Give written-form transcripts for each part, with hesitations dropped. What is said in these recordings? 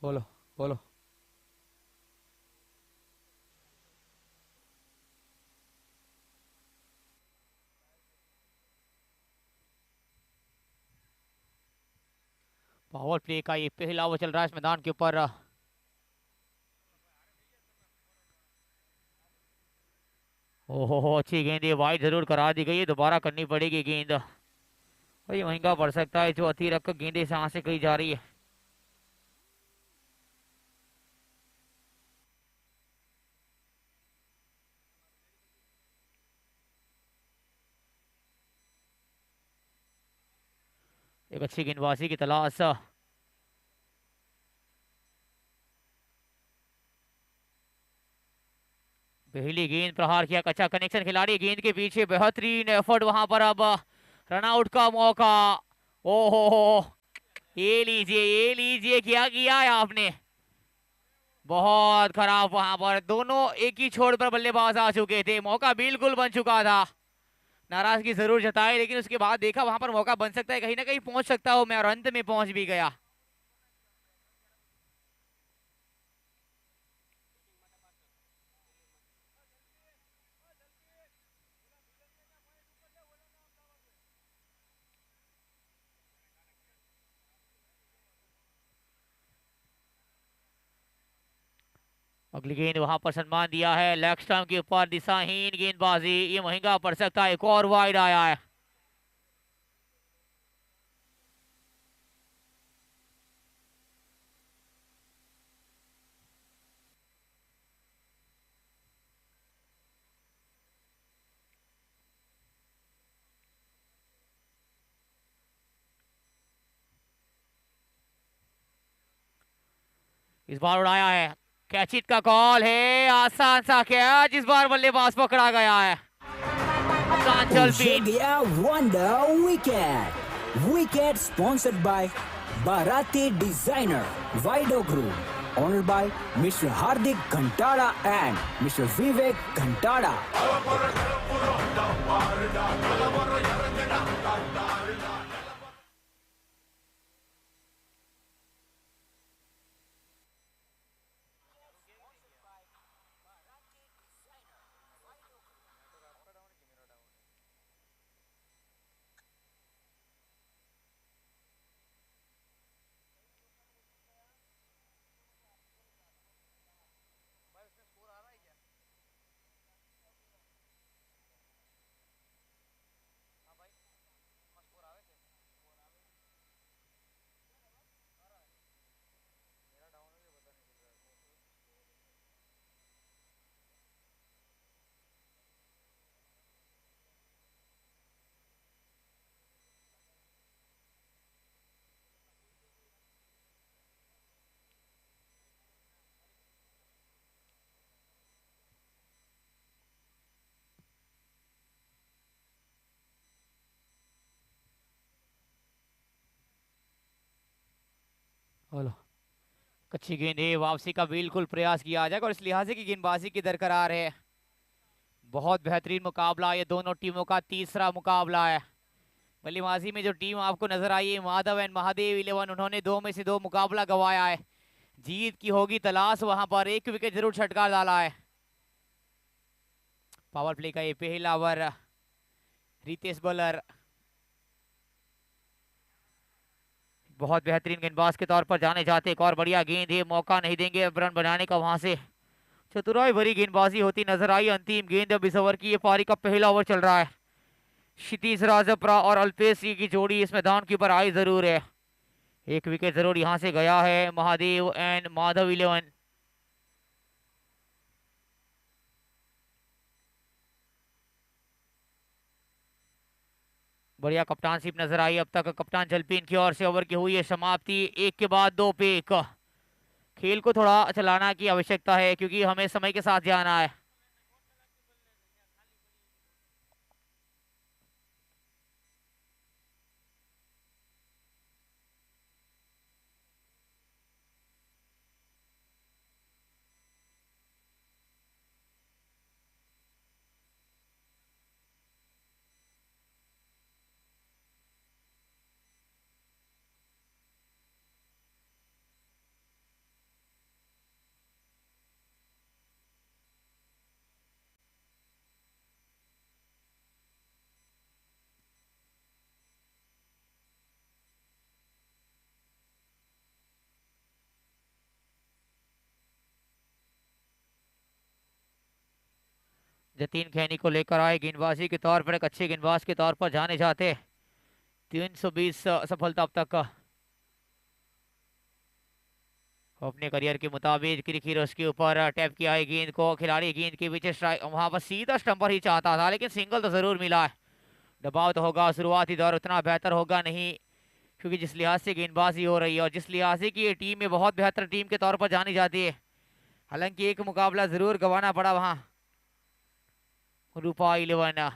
बोलो बोलो। Power play का ये पहला ओवर चल रहा है इस मैदान के ऊपर। ओहो अच्छी गेंद, ये वाइड जरूर करा दी गई है, दोबारा करनी पड़ेगी गेंद। और ये महंगा पड़ सकता है, जो अतिरक गेंदें यहाँ से कही जा रही है। एक अच्छी गेंदबाजी की तलाश। पहली गेंद प्रहार किया, अच्छा कनेक्शन, खिलाड़ी गेंद के पीछे, बेहतरीन एफर्ट वहां पर। अब रनआउट का मौका। ओहो, ये लीजिए, क्या किया है आपने। बहुत खराब, वहां पर दोनों एक ही छोर पर बल्लेबाज आ चुके थे, मौका बिल्कुल बन चुका था। नाराजगी जरूर जताई, लेकिन उसके बाद देखा वहां पर मौका बन सकता है, कहीं ना कहीं पहुंच सकता हूं मैं, और अंत में पहुंच भी गया। अगली गेंद वहां पर सम्मान दिया है, लेग स्टंप के ऊपर, दिशाहीन गेंदबाजी, ये महंगा पड़ सकता है। एक और वाइड आया है। इस बार उड़ाया है, कैचिट का कॉल है, आसान सा कैच, इस बार बल्लेबाज पकड़ा गया है। ये गया wonder wicket. Wicket sponsored by Barati designer वाइडो group, honoured by mister Hardik Ghantada and mister Vivek Ghantada. बोलो। अच्छी गेंद है, वापसी का बिल्कुल प्रयास किया जाएगा, और इस लिहाज से की गेंदबाजी की दरकरार है। बहुत बेहतरीन मुकाबला, ये दोनों टीमों का तीसरा मुकाबला है। बल्लेबाजी में जो टीम आपको नजर आई है, माधव एंड महादेव 11, उन्होंने दो में से दो मुकाबला गंवाया है। जीत की होगी तलाश, वहां पर एक विकेट जरूर छटकार डाला है। पावर प्ले का ये पहला ओवर, रितेश बॉलर बहुत बेहतरीन गेंदबाज के तौर पर जाने जाते। एक और बढ़िया गेंद है, मौका नहीं देंगे रन बनाने का, वहां से चतुराई भरी गेंदबाजी होती नजर आई। अंतिम गेंद अब इस ओवर की, ये पारी का पहला ओवर चल रहा है। क्षितिज राजपुरा और अल्पेश सिंह की जोड़ी इस मैदान के ऊपर आई जरूर है। एक विकेट जरूर यहां से गया है, महादेव एंड माधव 11। बढ़िया कप्तानशिप नजर आई अब तक कप्तान जलपीन की ओर से। ओवर की हुई है समाप्ति, एक के बाद दो पे एक। खेल को थोड़ा चलाना की आवश्यकता है, क्योंकि हमें समय के साथ जाना है। जतीन खैनी को लेकर आए गेंदबाजी के तौर पर, एक अच्छे गेंदबाज के तौर पर जाने जाते। 320 सफलता अब तक अपने करियर के मुताबिक। क्रिकी उसके ऊपर टैप किया है गेंद को, खिलाड़ी गेंद के पीछे स्ट्राइक, वहां पर सीधा स्टंपर ही चाहता था लेकिन सिंगल तो जरूर मिला है। दबाव तो होगा, शुरुआती दौर उतना बेहतर होगा नहीं, क्योंकि जिस लिहाज से गेंदबाजी हो रही है और जिस लिहाज से कि ये टीम में बहुत बेहतर टीम के तौर पर जानी जाती है। हालांकि एक मुकाबला जरूर गंवाना पड़ा वहां रूपा 11।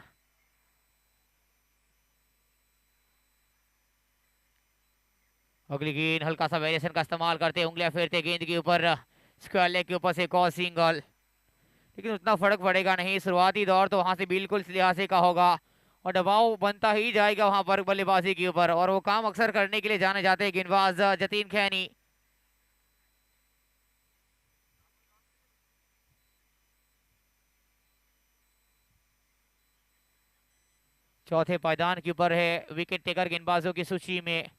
अगली गेंद हल्का सा वेरिएशन का इस्तेमाल करते, उंगलियां फेरते गेंद के ऊपर, स्क्वायर लेग के ऊपर से एक और सिंगल, लेकिन उतना फर्क पड़ेगा नहीं। शुरुआती दौर तो वहां से बिल्कुल इस लिहाज से का होगा और दबाव बनता ही जाएगा वहां पर बल्लेबाजी के ऊपर, और वो काम अक्सर करने के लिए जाने जाते हैं गेंदबाज जतीन खैनी। चौथे पायदान के ऊपर है विकेट टेकर गेंदबाजों की सूची में।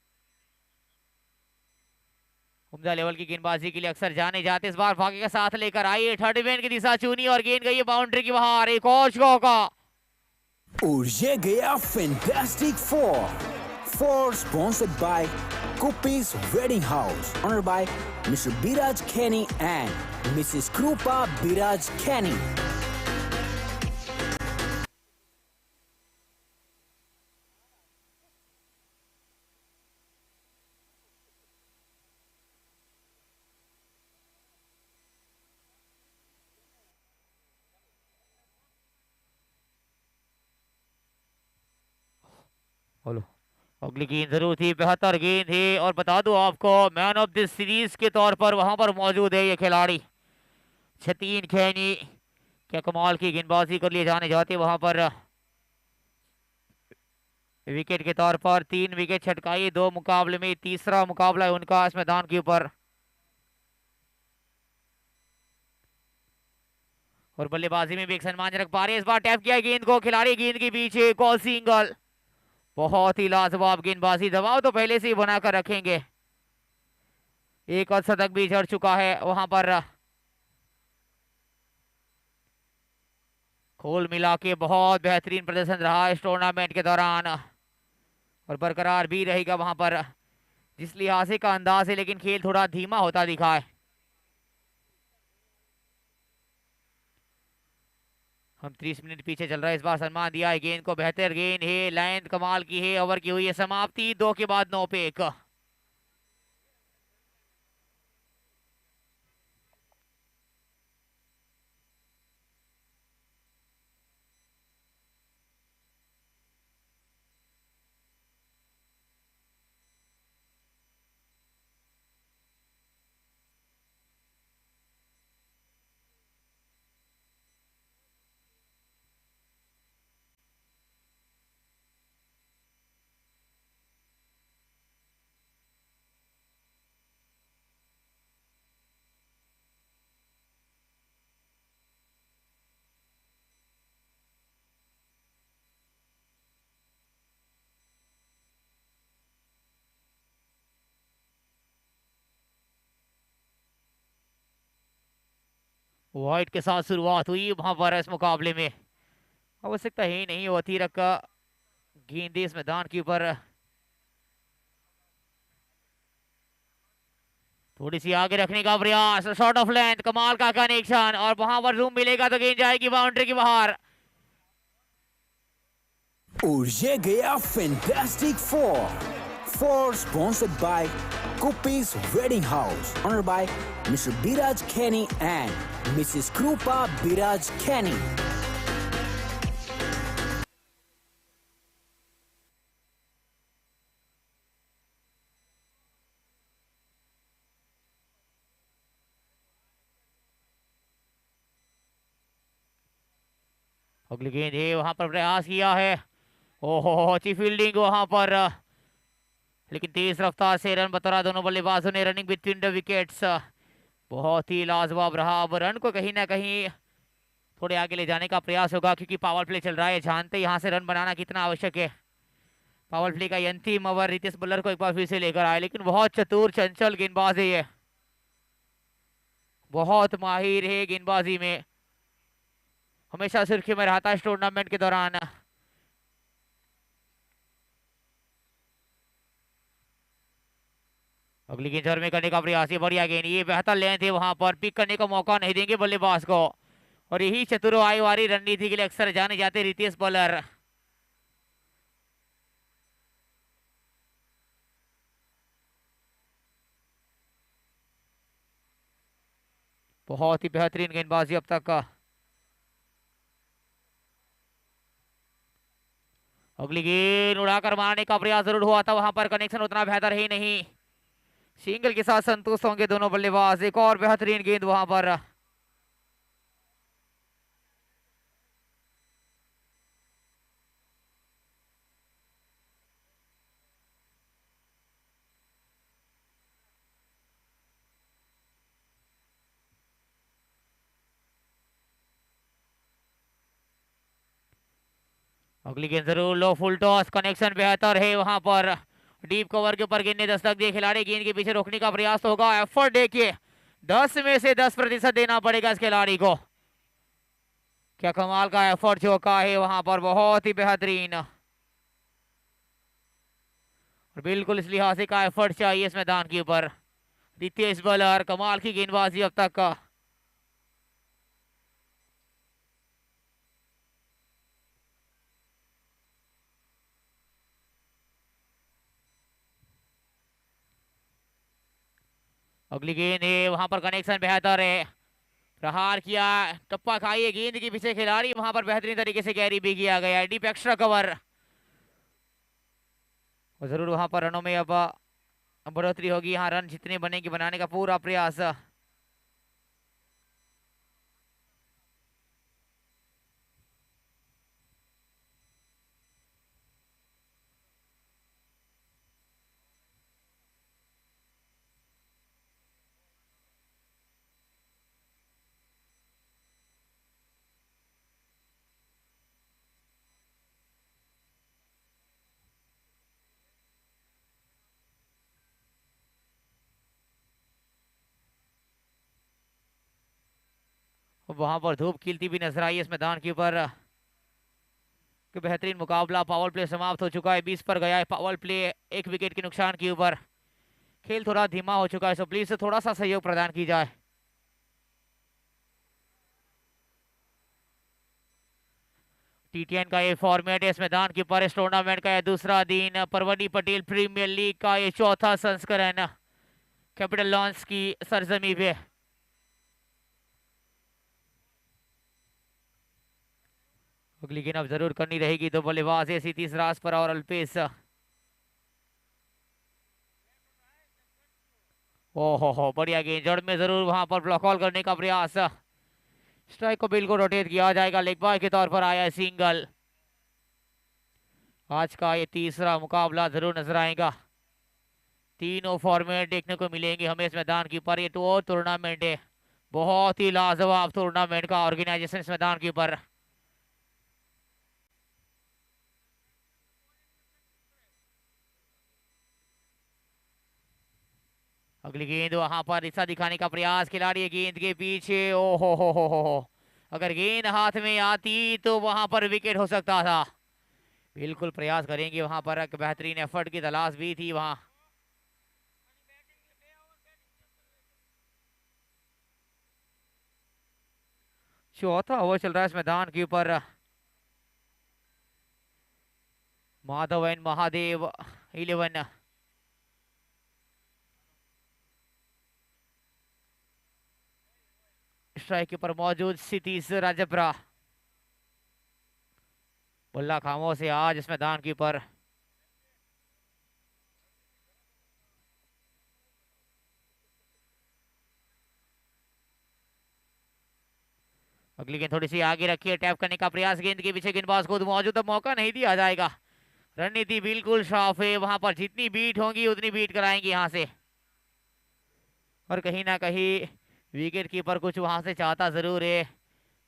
उम्दा लेवल की गेंदबाजी के लिए अक्सर जाने जाते, इस बार भाग्य का साथ लेकर आई, थर्ड मैन की दिशा चुनी और गेंद गई बाउंड्री की बाहर। एक और चौका और ये गया fantastic four sponsored by Kupi's Wedding House, honored by Mr. Biraj Kenny and Mrs. Krupa Biraj Kenny. बोलो। अगली गेंद जरूर थी, बेहतर गेंद है, और बता दूं आपको मैन ऑफ दिस सीरीज के तौर पर वहां पर मौजूद है ये खिलाड़ी जतीन खैनी। क्या कमाल की गेंदबाजी कर लिए जाने जाते वहां पर विकेट के तौर पर। 3 विकेट छटकाई 2 मुकाबले में, तीसरा मुकाबला है उनका इस मैदान के ऊपर। और बल्लेबाजी में भी एक सम्मानजनक पारी, इस बार टैप किया गेंद को, खिलाड़ी गेंद के पीछे, कॉल सिंगल। बहुत ही लाजवाब गेंदबाजी, दबाव तो पहले से ही बनाकर रखेंगे। एक और शतक भी जड़ चुका है वहां पर। खोल मिला के बहुत बेहतरीन प्रदर्शन रहा इस टूर्नामेंट के दौरान, और बरकरार भी रहेगा वहां पर जिस लिहाज का अंदाज है, लेकिन खेल थोड़ा धीमा होता दिखा है। हम 30 मिनट पीछे चल रहा है, इस बार सम्मान दिया है गेंद को, बेहतर गेंद है, लाइन कमाल की है, ओवर की हुई है समाप्ति 2 के बाद 9 पे 1। व्हाइट के साथ शुरुआत हुई वहां पर इस मुकाबले में, आवश्यकता ही नहीं होती रखा गेंदे इस मैदान के ऊपर। थोड़ी सी आगे रखने का प्रयास, शॉर्ट ऑफ लेंथ, कमाल का कनेक्शन, और वहां पर जूम मिलेगा तो गेंद जाएगी बाउंड्री की बाहर। और ये गया fantastic four sponsored by Kupi's Wedding House, honored by Mr. Biraj Kenny and Mrs. Krupa Biraj Kenny. अगली गेंद है, वहां पर प्रयास किया है, ओहो अच्छी फील्डिंग वहां पर, लेकिन तेज रफ्तार से रन बतौरा दोनों बल्लेबाजों ने, रनिंग बिटवीन द विकेट्स बहुत ही लाजवाब रहा। अब रन को कहीं ना कहीं थोड़े आगे ले जाने का प्रयास होगा, क्योंकि पावर प्ले चल रहा है, जानते यहाँ से रन बनाना कितना आवश्यक है। पावर प्ले का अंतिम ओवर रितेश बल्लर को एक बार फिर से लेकर आए, लेकिन बहुत चतुर चंचल गेंदबाज है ये, बहुत माहिर है गेंदबाजी में। हमेशा सुर्खी में रहता है इस टूर्नामेंट के दौरान। अगली गेंद में करने का प्रयास, ये बढ़िया गेंद, ये बेहतर लेंथ है, वहां पर पिक करने का मौका नहीं देंगे बल्लेबाज को। और यही चतुर वाली रणनीति के लिए अक्सर जाने जाते रितेश बॉलर। बहुत ही बेहतरीन गेंदबाजी अब तक का। अगली गेंद उड़ाकर मारने का प्रयास जरूर हुआ था, वहां पर कनेक्शन उतना बेहतर ही नहीं। सिंगल के साथ संतुष्ट होंगे दोनों बल्लेबाज। एक और बेहतरीन गेंद वहां पर। अगली गेंद जरूर लो, फुल टॉस, कनेक्शन बेहतर है वहां पर। डीप कवर के ऊपर गेंद ने दस्तक दिए, खिलाड़ी गेंद के पीछे रोकने का प्रयास होगा। एफर्ट देखिए, 10 में से 10% देना पड़ेगा इस खिलाड़ी को। क्या कमाल का एफर्ट जो का है वहां पर, बहुत ही बेहतरीन। और बिल्कुल इस लिहाज से का एफर्ट चाहिए इस मैदान के ऊपर। रितेश बॉलर, कमाल की गेंदबाजी अब तक का। अगली गेंद है, वहां पर कनेक्शन बेहतर है, प्रहार किया, टप्पा खाई गेंद के पीछे खिलाड़ी, वहां पर बेहतरीन तरीके से कैरी भी किया गया, डीप एक्स्ट्रा कवर। और जरूर वहां पर रनों में अब बढ़ोतरी होगी। यहाँ रन जितने बनेंगे बनाने का पूरा प्रयास। वहां पर धूप खिलती भी नजर आई इस मैदान के ऊपर। कि बेहतरीन मुकाबला, पावर प्ले समाप्त हो चुका है, 20 पर गया है पावर प्ले, 1 विकेट के नुकसान के ऊपर। खेल थोड़ा धीमा हो चुका है, सो प्लीज थोड़ा सा सहयोग प्रदान की जाए। टी10 का ये फॉर्मेट है इस मैदान के ऊपर। इस टूर्नामेंट का ये दूसरा दिन, परवनी पटेल प्रीमियर लीग का ये चौथा संस्करण कैपिटल लॉन्स की सरजमी पे। अगली गेंद अब जरूर करनी रहेगी, तो बल्लेबाज ऐसी तीसरा पर और अल्पेश। ओहो हो, बढ़िया गेंद, जड़ में जरूर वहां पर ब्लॉक ऑल करने का प्रयास। स्ट्राइक को बिल्कुल रोटेट किया जाएगा, लेग बाय के तौर पर आया है सिंगल। आज का ये तीसरा मुकाबला जरूर नजर आएगा। तीनों फॉर्मेट देखने को मिलेंगे हमें इस मैदान के ऊपर। ये तो और टूर्नामेंट है, बहुत ही लाजवाब टूर्नामेंट का ऑर्गेनाइजेशन इस मैदान के ऊपर। अगली गेंद वहां पर रिश्ता दिखाने का प्रयास, खिलाड़ी गेंद के पीछे। ओ हो, अगर गेंद हाथ में आती तो वहां पर विकेट हो सकता था। बिल्कुल प्रयास करेंगे वहां पर, एक बेहतरीन एफर्ट की तलाश भी थी वहां। चौथा ओवर चल रहा है इस मैदान के ऊपर। माधव एंड महादेव 11। स्ट्राइक के ऊपर मौजूद सितीश राजपुरा। बल्ला खामोश है आज इस मैदान के ऊपर। अगली गेंद थोड़ी सी आगे रखी है, टैप करने का प्रयास, गेंद के पीछे गेंदबाज खुद मौजूद, अब मौका नहीं दिया जाएगा। रणनीति बिल्कुल साफ है, वहां पर जितनी बीट होंगी उतनी बीट कराएंगे यहां से। और कहीं ना कहीं विकेट कीपर कुछ वहां से चाहता जरूर है।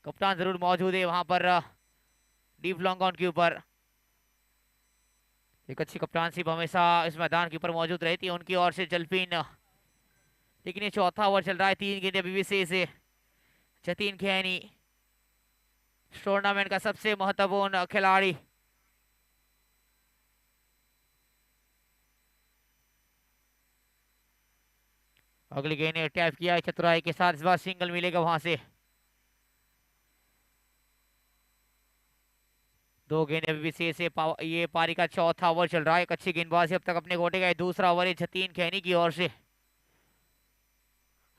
कप्तान जरूर मौजूद है वहां पर डीप लॉन्ग ऑन के ऊपर। एक अच्छी कप्तानशिप हमेशा इस मैदान के ऊपर मौजूद रहती है उनकी ओर से जलफीन। लेकिन ये चौथा ओवर चल रहा है, 3 गेंदें अभी भी शेष है। जतीन खैनी टूर्नामेंट का सबसे महत्वपूर्ण खिलाड़ी। अगली गेंद ने टैप किया है चतुराई के साथ, इस बार सिंगल मिलेगा वहां से। दो गेंद अभी भी शेष है। ये पारी का चौथा ओवर चल रहा है। एक अच्छी गेंदबाजी अब तक अपने कोटे का दूसरा ओवर है जतीन खैनी की ओर से,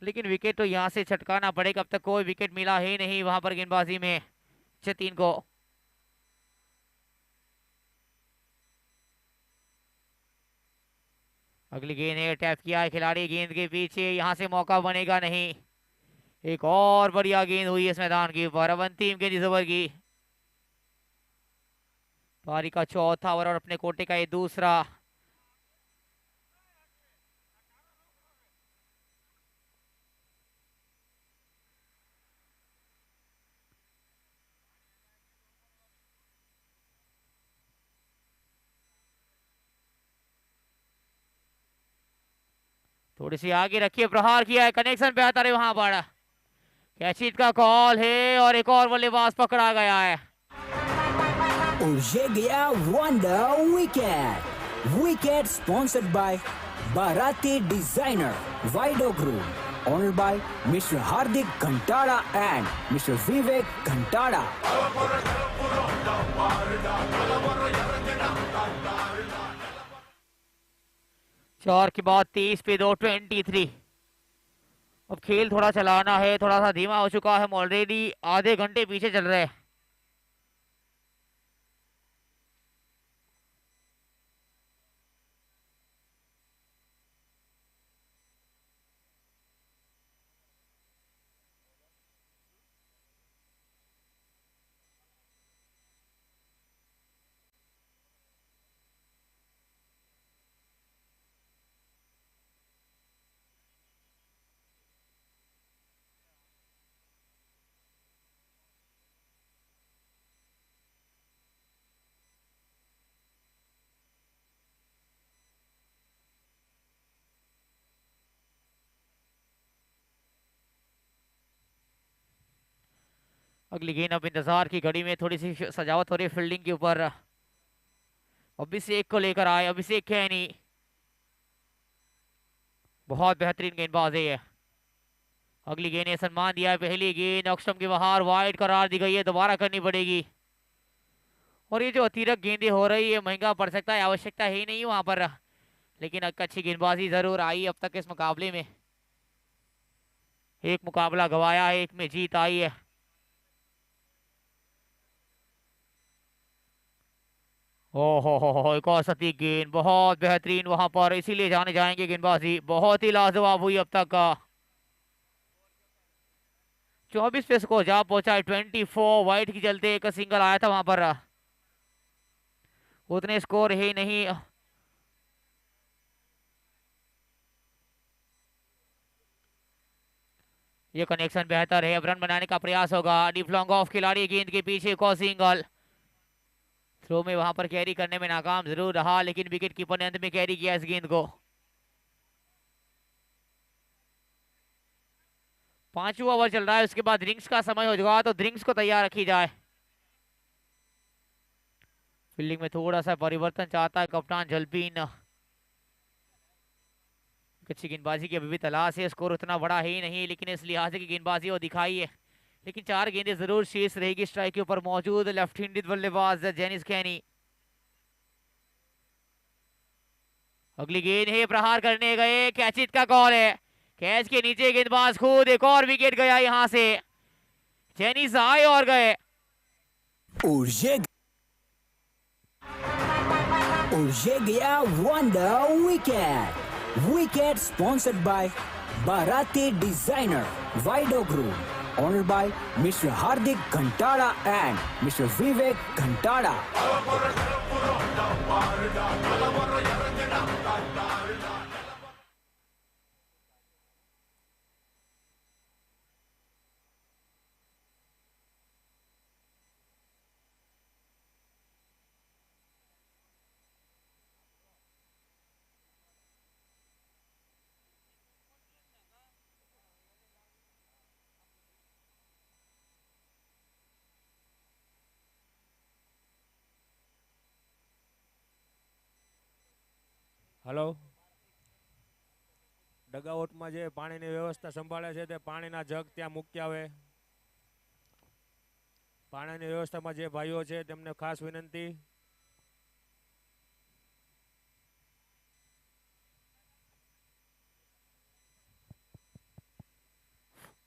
लेकिन विकेट तो यहां से छटकाना पड़ेगा। अब तक कोई विकेट मिला ही नहीं वहां पर गेंदबाजी में जतीन को। अगली गेंद है, टैप किया है खिलाड़ी गेंद के पीछे, यहां से मौका बनेगा नहीं। एक और बढ़िया गेंद हुई इस मैदान के ऊपर। अब अंतिम गेंद इस ओवर की, पारी का चौथा ओवर और अपने कोटे का ये दूसरा। थोड़ी सी आगे रखिए, प्रहार किया है, कनेक्शन बेहतर है वहां पर। कैचिट का कॉल है और एक और बल्लेबाज पकड़ा गया है। और ये गया wonder wicket. Wicket sponsored by Barati designer वाइडो group, honoured by mister Hardik Ghantada and mister Vivek Ghantada. 4 के बाद 30 पे 2, 23। अब खेल थोड़ा चलाना है, थोड़ा सा धीमा हो चुका है, हम ऑलरेडी आधे घंटे पीछे चल रहे हैं। अगली गेंद, अब इंतजार की घड़ी में थोड़ी सी सजावट हो रही है फील्डिंग के ऊपर। अभिषेक को लेकर आए, अभिषेक खैनी बहुत बेहतरीन गेंदबाज है ये। अगली गेंद ने सम्मान दिया है, पहली गेंद ऑक्स्टम के बाहर वाइड करार दी गई है, दोबारा करनी पड़ेगी। और ये जो अतिरिक्त गेंदें हो रही है महंगा पड़ सकता है, आवश्यकता ही नहीं वहां पर, लेकिन एक अच्छी गेंदबाजी जरूर आई अब तक इस मुकाबले में। एक मुकाबला गवाया है, एक में जीत आई है। एक और सटीक गेंद, बहुत बेहतरीन वहां पर, इसीलिए जाने जाएंगे गेंदबाजी बहुत ही लाजवाब हुई अब तक का। 24 पे स्कोर जा पहुंचा है 24। वाइट की चलते एक सिंगल आया था वहां पर, उतने स्कोर ही नहीं। ये कनेक्शन बेहतर है, अब रन बनाने का प्रयास होगा। डीप लॉन्ग ऑफ खिलाड़ी गेंद के पीछे, एक और सिंगल। थ्रो में वहां पर कैरी करने में नाकाम जरूर रहा, लेकिन विकेट कीपर ने अंत में कैरी किया इस गेंद को। 5वां ओवर चल रहा है, उसके बाद ड्रिंक्स का समय हो जाएगा, तो ड्रिंक्स को तैयार रखी जाए। फील्डिंग में थोड़ा सा परिवर्तन चाहता है कप्तान जलपीन। अच्छी गेंदबाजी की अभी भी तलाश है, स्कोर उतना बड़ा ही नहीं, लेकिन इस लिहाज से की गेंदबाजी वो दिखाई है। लेकिन 4 गेंदें जरूर शेष रहेगी स्ट्राइक के ऊपर मौजूद लेफ्ट हैंडेड बल्लेबाज जेनिस खैनी। अगली गेंद है, प्रहार करने गए, कैचिट का कॉल है, कैच के नीचे गेंदबाज खुद, एक और विकेट गया यहां से। जेनिस आए और गए। और ये गया wonder wicket. Wicket sponsored by Barati designer वाइडो group, honoured by mister Hardik Ghantada and mister Vivek Ghantada. Hello, ડગઆઉટમાં જે પાણીની વ્યવસ્થા સંભાળે છે તે પાણીના જગ ત્યાં મૂક્યા આવે. પાણીની વ્યવસ્થામાં જે ભાઈઓ છે તેમને ખાસ વિનંતી.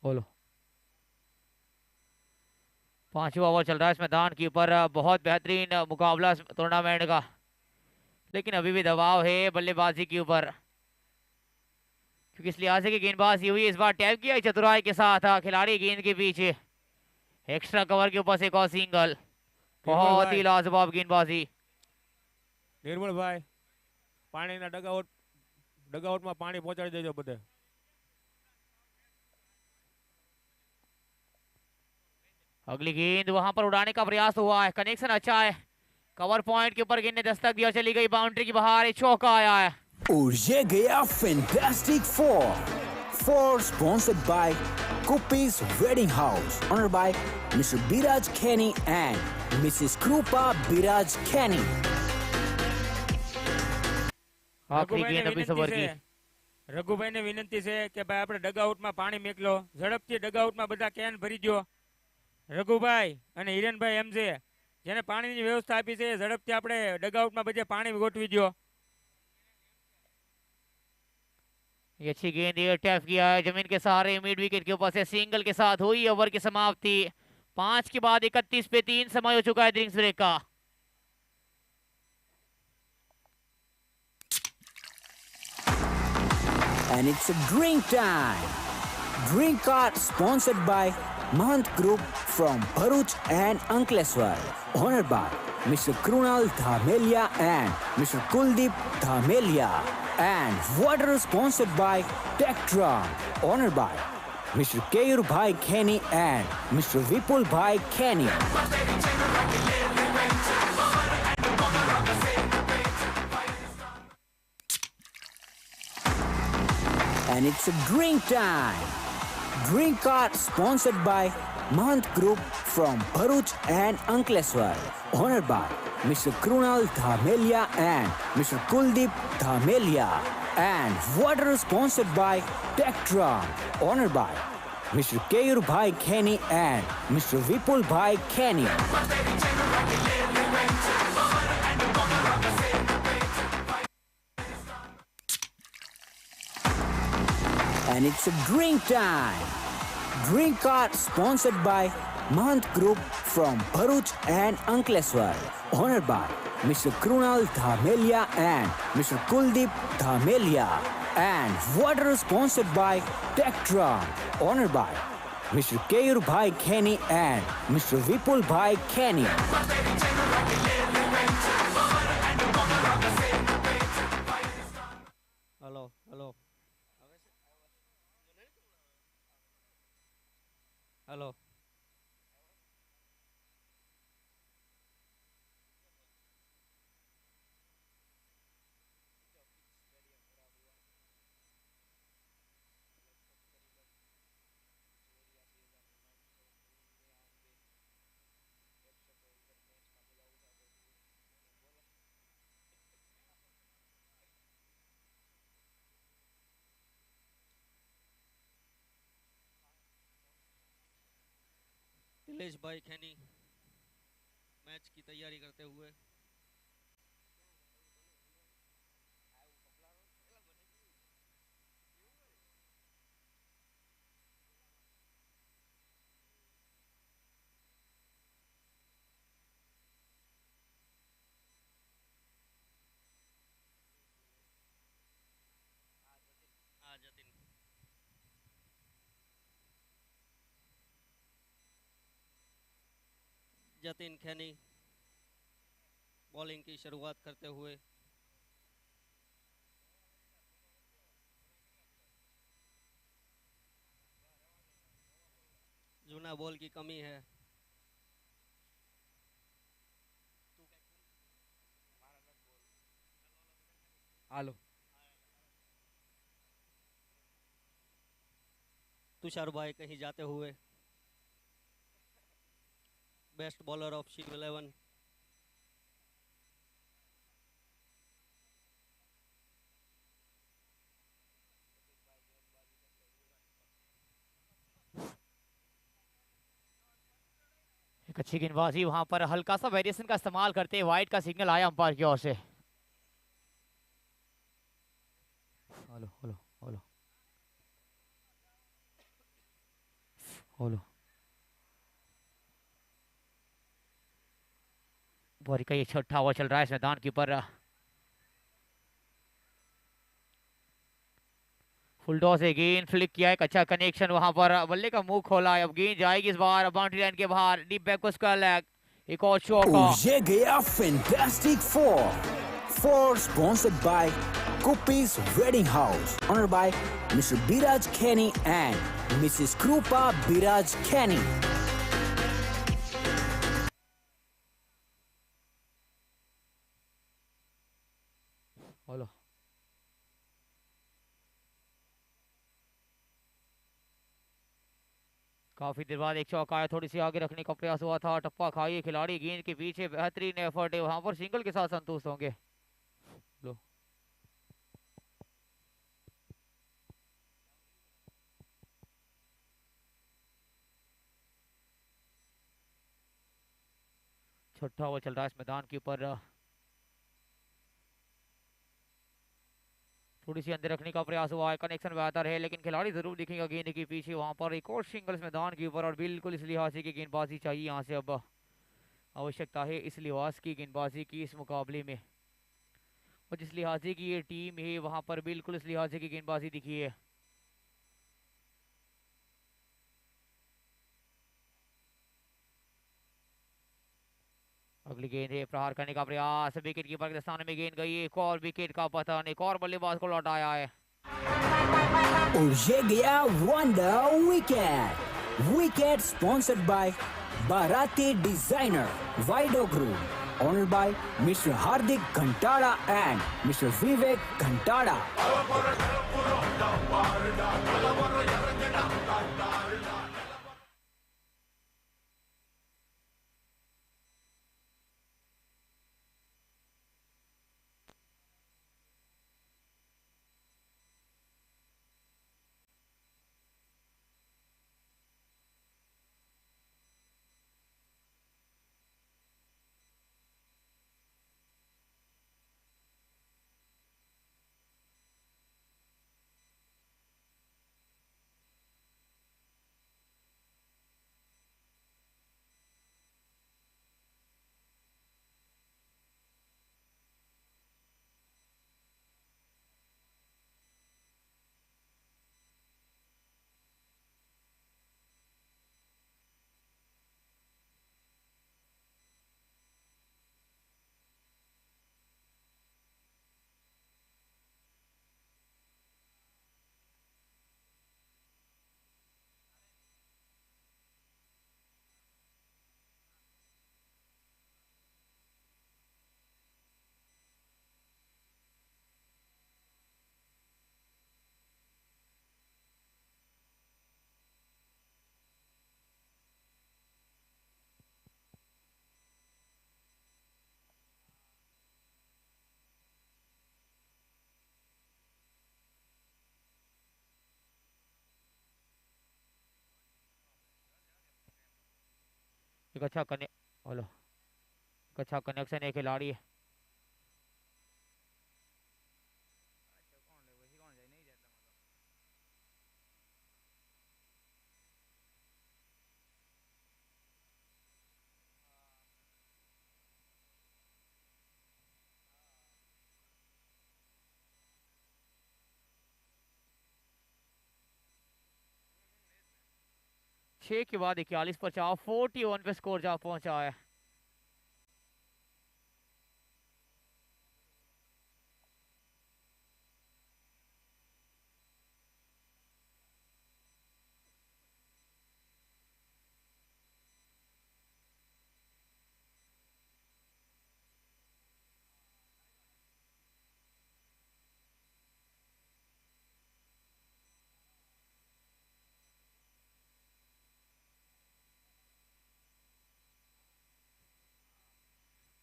बोलो. 5वां ओवर चल रहा है इस मैदान के ऊपर. बहुत बेहतरीन मुकाबला टूर्नामेंट का, लेकिन अभी भी दबाव है बल्लेबाजी के ऊपर, क्योंकि इस लिहाज से कि गेंदबाजी हुई इस बार टैप किया चतुराई के साथ खिलाड़ी गेंद के पीछे. एक्स्ट्रा कवर के ऊपर से एक और सिंगल. बहुत ही लाजवाब गेंदबाजी. નિર્મળભાઈ, પાણીના ડગઆઉટમાં પાણી પહોંચાડી દેજો બધે. अगली गेंद वहां पर उड़ाने का प्रयास हुआ है. कनेक्शन अच्छा है. कवर पॉइंट के ऊपर गेंद ने दस्तक दिया. चली गई बाउंड्री की बाहर. चौका आया है. और ये गया fantastic four sponsored by Kupi's Wedding House, honored by Mr. Biraj Kenny and Mrs. Krupa Biraj Kenny. आखिरी गेंद अभी सबर की. રઘુભાઈને વિનંતી છે કે ભાઈ આપણે ડગઆઉટમાં પાણી મેકલો, ઝડપથી ડગઆઉટમાં બધા કેન ભરી દો. રઘુભાઈ અને હિરેનભાઈ એમ છે જેને પાણીની વ્યવસ્થા આપી છે, ઝડપથી આપણે ડગઆઉટમાં બધે પાણી ગોઠવી દો. ये अच्छी गेंद एयर टैप किया है जमीन के सहारे मिड विकेट के ऊपर से. सिंगल के साथ हुई ओवर की समाप्ति. 5 के बाद 31 पे 3 समय हो चुका है ड्रिंक्स ब्रेक का. And it's a drink time. Drink card sponsored by Mahant Group from Bharuch and Ankleshwar, honored by Mr. Krunal Dhamelia and Mr. Kuldeep Dhamelia. And water sponsored by Tectron, honored by Mr. Keyur Bhai Kenny and Mr. Vipul Bhai Kenny. And it's a drink time. Drink card sponsored by Mahant Group from Bharuch and Ankleshwar, honored by Mr. Krunal Dhamelia and Mr. Kuldeep Dhamelia. And water sponsored by Tectron, honored by Mr. Keyur Bhai Kenny and Mr. Vipul Bhai Kenny. And it's a drink time. Drink card sponsored by Mahant Group from Bharuch and Ankleshwar, honored by Mr. Krunal Dhamelia and Mr. Kuldeep Dhamelia. And water sponsored by Tectron, honored by Mr. Keyur Bhai Kenny and Mr. Vipul Bhai Kenny. Hello hello hello Nilesh भाई खैनी match की तैयारी करते हुए जतिन जतिन खैनी bowling की शुरुआत करते हुए जूना ball की कमी है. હાલો, तुषार भाई कहीं जाते हुए बेस्ट बॉलर ऑफ शी 11 एक अच्छी गेंदबाजी वहां पर, हल्का सा वेरिएशन का इस्तेमाल करते वाइड का सिग्नल आया अंपायर की ओर से। हेलो हेलो हेलो हेलो, बोरी का ये छठा ओवर चल रहा है इस मैदान के ऊपर। फुल टॉस है, गेंद फ्लिक किया है, एक अच्छा कनेक्शन वहां पर, बल्ले का मुंह खोला है, अब गेंद जाएगी इस बार बाउंड्री लाइन के बाहर, डीप बैक को स्क्वायर लेग, एक और चौका। और ये गया fantastic four sponsored by Kupi's Wedding House, honored by Mr. Biraj Kenny and Mrs. Krupa Biraj Kenny. Hello, काफी देर बाद एक चौका आया, थोड़ी सी आगे रखने का प्रयास हुआ था, टप्पा खाई खिलाड़ी, गेंद के पीछे बेहतरीन एफर्ट है, वहां पर सिंगल के साथ संतुष्ट होंगे। लो, छठा ओवर चल रहा है इस मैदान के ऊपर, थोड़ी सी अंदर रखने का प्रयास हुआ है, कनेक्शन बेहतर है लेकिन खिलाड़ी जरूर दिखेगा गेंद के पीछे, वहां पर एक और सिंगल मैदान के ऊपर, और बिल्कुल इस लिहाज से कि गेंदबाजी चाहिए यहाँ से, अब आवश्यकता है इस लिहाज की गेंदबाजी की इस मुकाबले में, और जिस लिहाज से की ये टीम है वहां पर बिल्कुल इस लिहाज से की गेंदबाजी दिखी है। अगली गेंद है, प्रहार करने का प्रयास, विकेट कीपर के स्थान में गेंद गई, एक और विकेट का पतन, एक और बल्लेबाज को लौटाया है। और ये गया wonder wicket sponsored by Bharati Designer Wido Group, honored by Mr. Hardik Ghantada and Mr. Vivek Ghantada. एक अच्छा कने हेलो, एक अच्छा कनेक्शन है खिलाड़ी है। छह के बाद 41 पर चाव, 41 पे स्कोर जा पहुंचा है।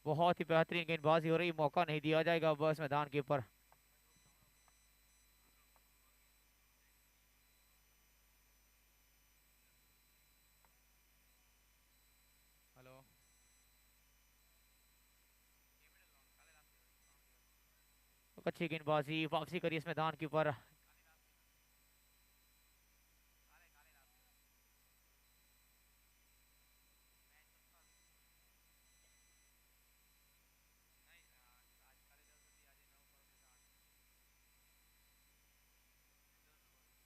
बहुत ही बेहतरीन गेंदबाजी हो रही, मौका नहीं दिया जाएगा बस मैदान के ऊपर। हेलो, अच्छी गेंदबाजी, वापसी करी इस मैदान के ऊपर।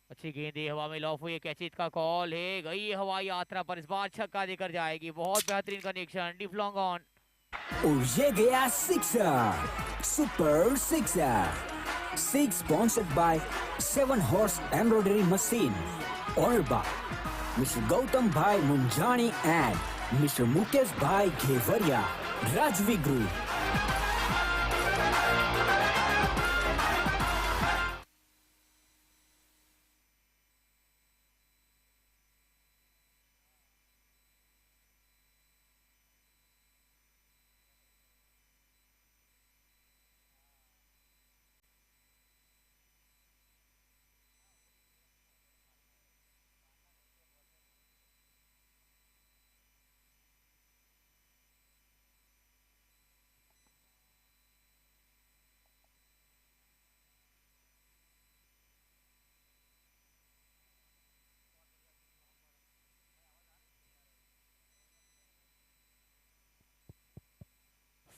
अच्छी गेंद है, हवा में लॉफ हुई, कैचित का कॉल है, गई हवाई यात्रा पर, इस बार छक्का देकर जाएगी। बहुत बेहतरीन कनेक्शन, डीप लॉन्ग ऑन। और ये गया sixer, super sixer. 6 sponsored by 7 Horse Embroidery Machine, owned by Mr. Gautam Bhai Munjani and Mr. Mukesh Bhai Ghevaria, Rajvi Group.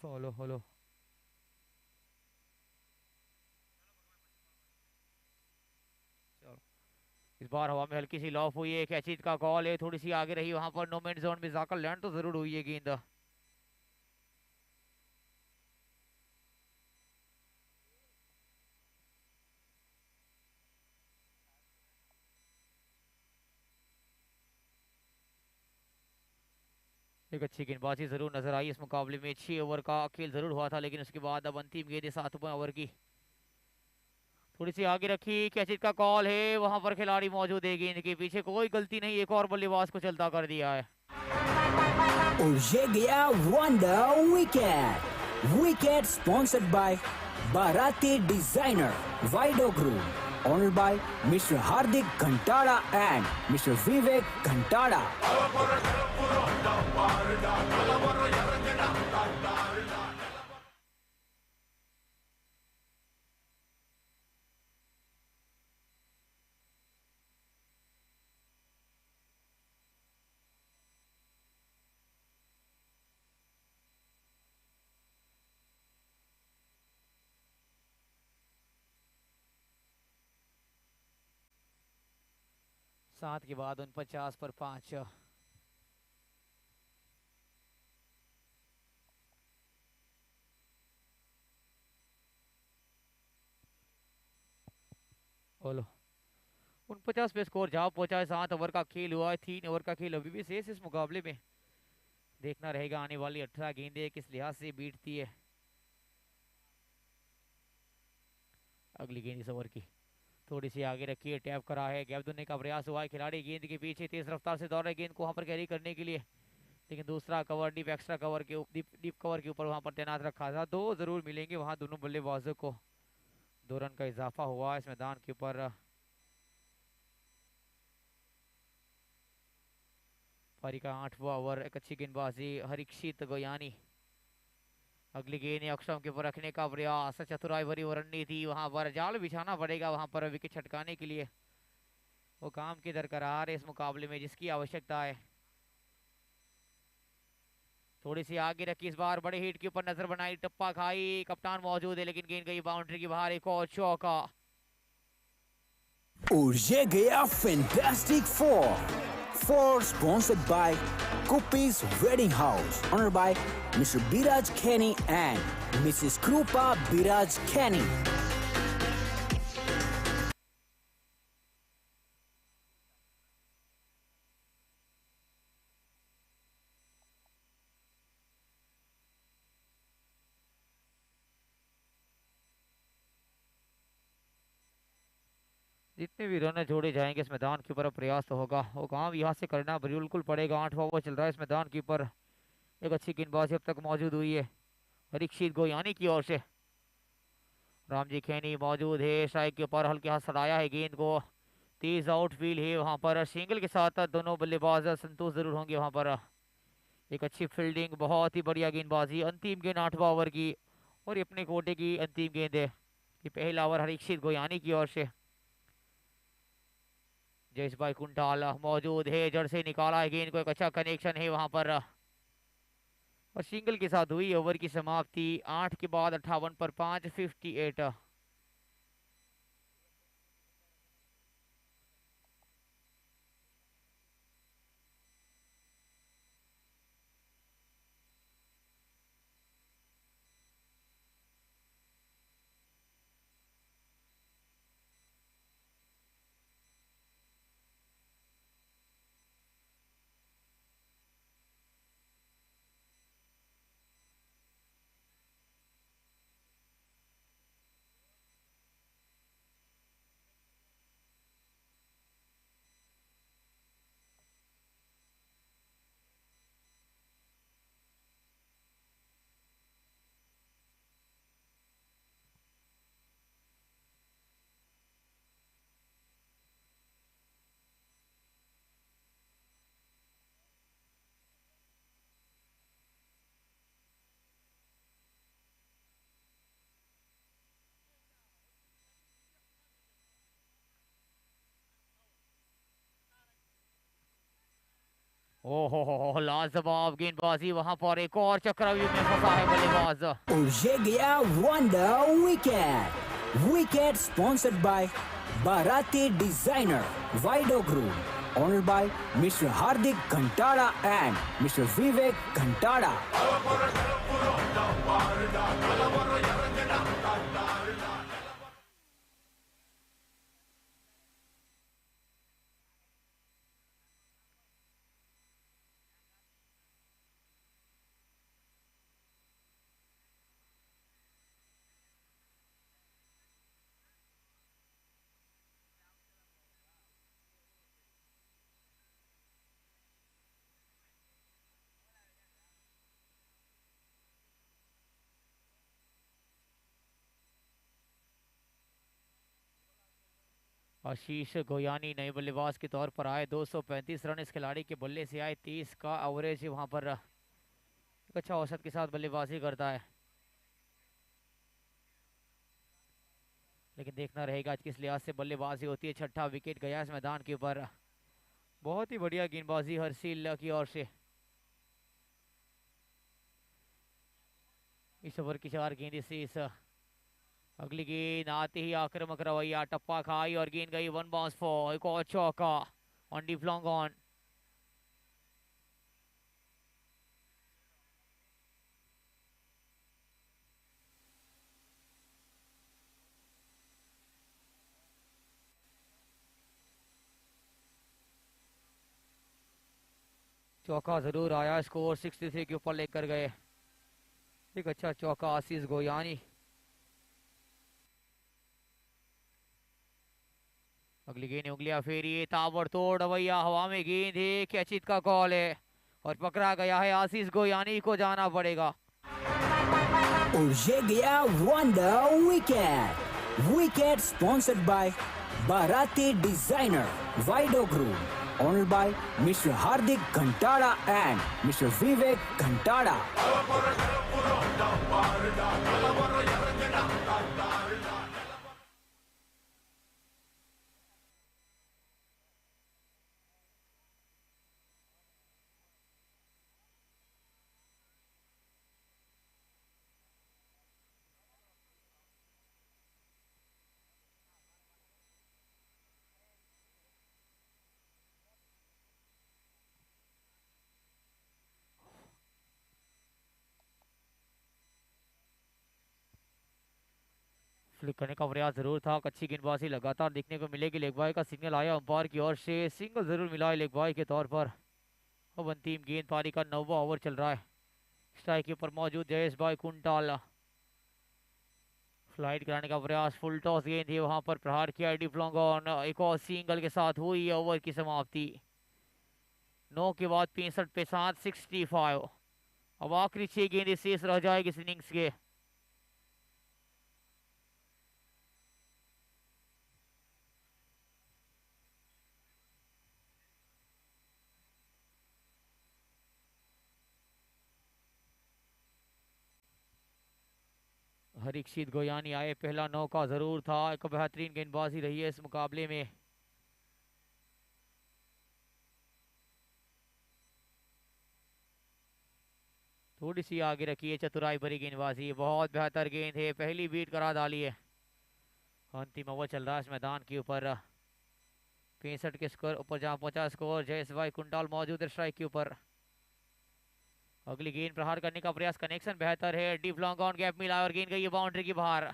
Follow follow. इस बार हवा में हल्की सी लॉफ हुई है, कैचित का कॉल है, थोड़ी सी आगे रही वहां पर, नो मैन जोन में जाकर लैंड तो जरूर हुई है गेंद। एक अच्छी गेंदबाजी जरूर नजर आई इस मुकाबले में। 6 ओवर का खेल जरूर हुआ था, लेकिन उसके बाद अब अंतिम गेंद 7वें ओवर की। थोड़ी सी आगे रखी, कैचित का कॉल है, वहां पर खिलाड़ी मौजूद है, गेंद के पीछे कोई गलती नहीं, एक और बल्लेबाज को चलता कर दिया है। और ये गया wonder wicket. Wicket sponsored by Barati designer वाइडो group, owned by Mr. Hardik Ghantara and Mr. Vivek Ghantara. सात के बाद 49 पर 5। बोलो 49 पे स्कोर जा पहुंचा है। 7 ओवर का खेल हुआ है, 3 ओवर का खेल अभी भी शेष इस मुकाबले में। देखना रहेगा आने वाली 18 गेंदें किस लिहाज से बीतती है। अगली गेंद इस ओवर की थोड़ी सी आगे रखी है, टैप करा है, गैप देने का प्रयास हुआ है, खिलाड़ी गेंद के पीछे तेज रफ्तार से दौड़ रहे गेंद को वहां पर कैरी करने के लिए, लेकिन दूसरा कवर डीप एक्स्ट्रा कवर के डीप कवर के ऊपर वहां पर तैनात रखा था। 2 जरूर मिलेंगे वहां दोनों बल्लेबाजों को। 2 रन का इजाफा हुआ इस मैदान के ऊपर। पारी का 8वां ओवर, एक अच्छी गेंदबाजी हरीक्षित गोयानी। अगली गेंद अक्षम के ऊपर रखने का प्रयास, चतुराई भरी रणनीति, वहां पर जाल बिछाना पड़ेगा वहां पर विकेट छटकाने के लिए। वो काम की दरकार है इस मुकाबले में जिसकी आवश्यकता है। थोड़ी सी आगे रखी, इस बार बड़े हिट के ऊपर नजर बनाई, टप्पा खाई, कप्तान मौजूद है लेकिन गेंद गई बाउंड्री के बाहर। एक और चौका। और ये गया fantastic four sponsored by Kupi's Wedding House, owned by Mr. Biraj Kenny and Mrs. Krupa Biraj Kenny. जितने भी रन जोड़े जाएंगे इस मैदान के ऊपर प्रयास तो होगा, वो काम यहाँ से करना बिल्कुल पड़ेगा। 8वां ओवर चल रहा है इस मैदान के ऊपर। एक अच्छी गेंदबाजी अब तक मौजूद हुई है परीक्षित गोयानी की ओर से। रामजी खैनी मौजूद है, स्ट्राइक के ऊपर हल्के हाथ सड़ाया है गेंद को, तेज आउटफील्ड है वहां पर, सिंगल के साथ दोनों बल्लेबाज संतुष्ट जरूर होंगे वहां पर। एक अच्छी फील्डिंग, बहुत ही बढ़िया गेंदबाजी। अंतिम गेंद 8वां ओवर की और ये अपने कोटे की अंतिम गेंद है। कि पहला ओवर हरीक्षित गोयानी की ओर से। जयेश भाई कुंटाल मौजूद है, जड़ से निकाला है गेंद को, एक अच्छा कनेक्शन है वहां पर और सिंगल के साथ हुई ओवर की समाप्ति। 8 के बाद 58 पर 5, 58। ओहो लाजवाब गेंदबाजी वहां पर, एक और चक्रव्यूह में फंसा है बल्लेबाज। और ये गया wonder wicket. Wicket sponsored by Barati designer वाइडो group, honoured by mister Hardik Ghantada and mister Vivek Ghantada. Ashish Goyani नए बल्लेबाज के तौर पर आए। 235 रन इस खिलाड़ी के बल्ले से आए। 30 का एवरेज वहां पर एक अच्छा औसत के साथ बल्लेबाजी करता है, लेकिन देखना रहेगा आज किस लिहाज से बल्लेबाजी होती है। छठा विकेट गया इस मैदान के ऊपर। बहुत ही बढ़िया गेंदबाजी हर्षिल की ओर से। इस ओवर की 4 गेंद शेष। अगली गेंद आते ही आक्रामक रवैया, टप्पा खाई और गेंद गई वन बाउंस फॉर, एक और चौका ऑन डी फ्लॉन्ग ऑन। चौका जरूर आया, स्कोर 63 के ऊपर लेकर गए। एक अच्छा चौका आशीष गोयानी। अगली गेंद उंगलियां फेरिए, ताबड़तोड़ रवैया, हवा में गेंद है, कैचित का कॉल है और पकड़ा गया है। आशीष गोयानी को जाना पड़ेगा। और ये गया wonder wicket. Wicket sponsored by Barati designer वाइडो group, honoured by mister Hardik Ghantada and mister Vivek Ghantada. Flick करने का प्रयास जरूर था, अच्छी गेंदबाजी लगातार देखने को मिलेगी। लेग बॉय का सिग्नल आया अंपायर की ओर से, सिंगल जरूर मिला है लेग बॉय के तौर पर। अब अंतिम गेंद पारी का 9वां ओवर चल रहा है। स्ट्राइक के ऊपर मौजूद जयेश भाई कुंटाल। फ्लाइट कराने का प्रयास, फुल टॉस गेंद है वहां पर, प्रहार किया डी फ्लॉन्ग ऑन, एक और सिंगल के साथ हुई ओवर की समाप्ति। 9 के बाद 65 पे 7, 65। अब आखिरी 6 गेंदें शेष रह जाएगी इस इनिंग्स के। परीक्षित गोयानी आए, पहला नौका जरूर था, एक बेहतरीन गेंदबाजी रही है इस मुकाबले में। थोड़ी सी आगे रखी है, चतुराई भरी गेंदबाजी, बहुत बेहतर गेंद है, पहली बीट करा डाली है। अंतिम ओवर चल रहा है इस मैदान के ऊपर। 65 के स्कोर ऊपर जहां पहुंचा स्कोर, जयेश भाई कुंडाल मौजूद है स्ट्राइक के ऊपर। अगली गेंद प्रहार करने का प्रयास, कनेक्शन बेहतर है, डीप लॉन्ग ऑन गैप मिला और गेंद गई है बाउंड्री की बाहर।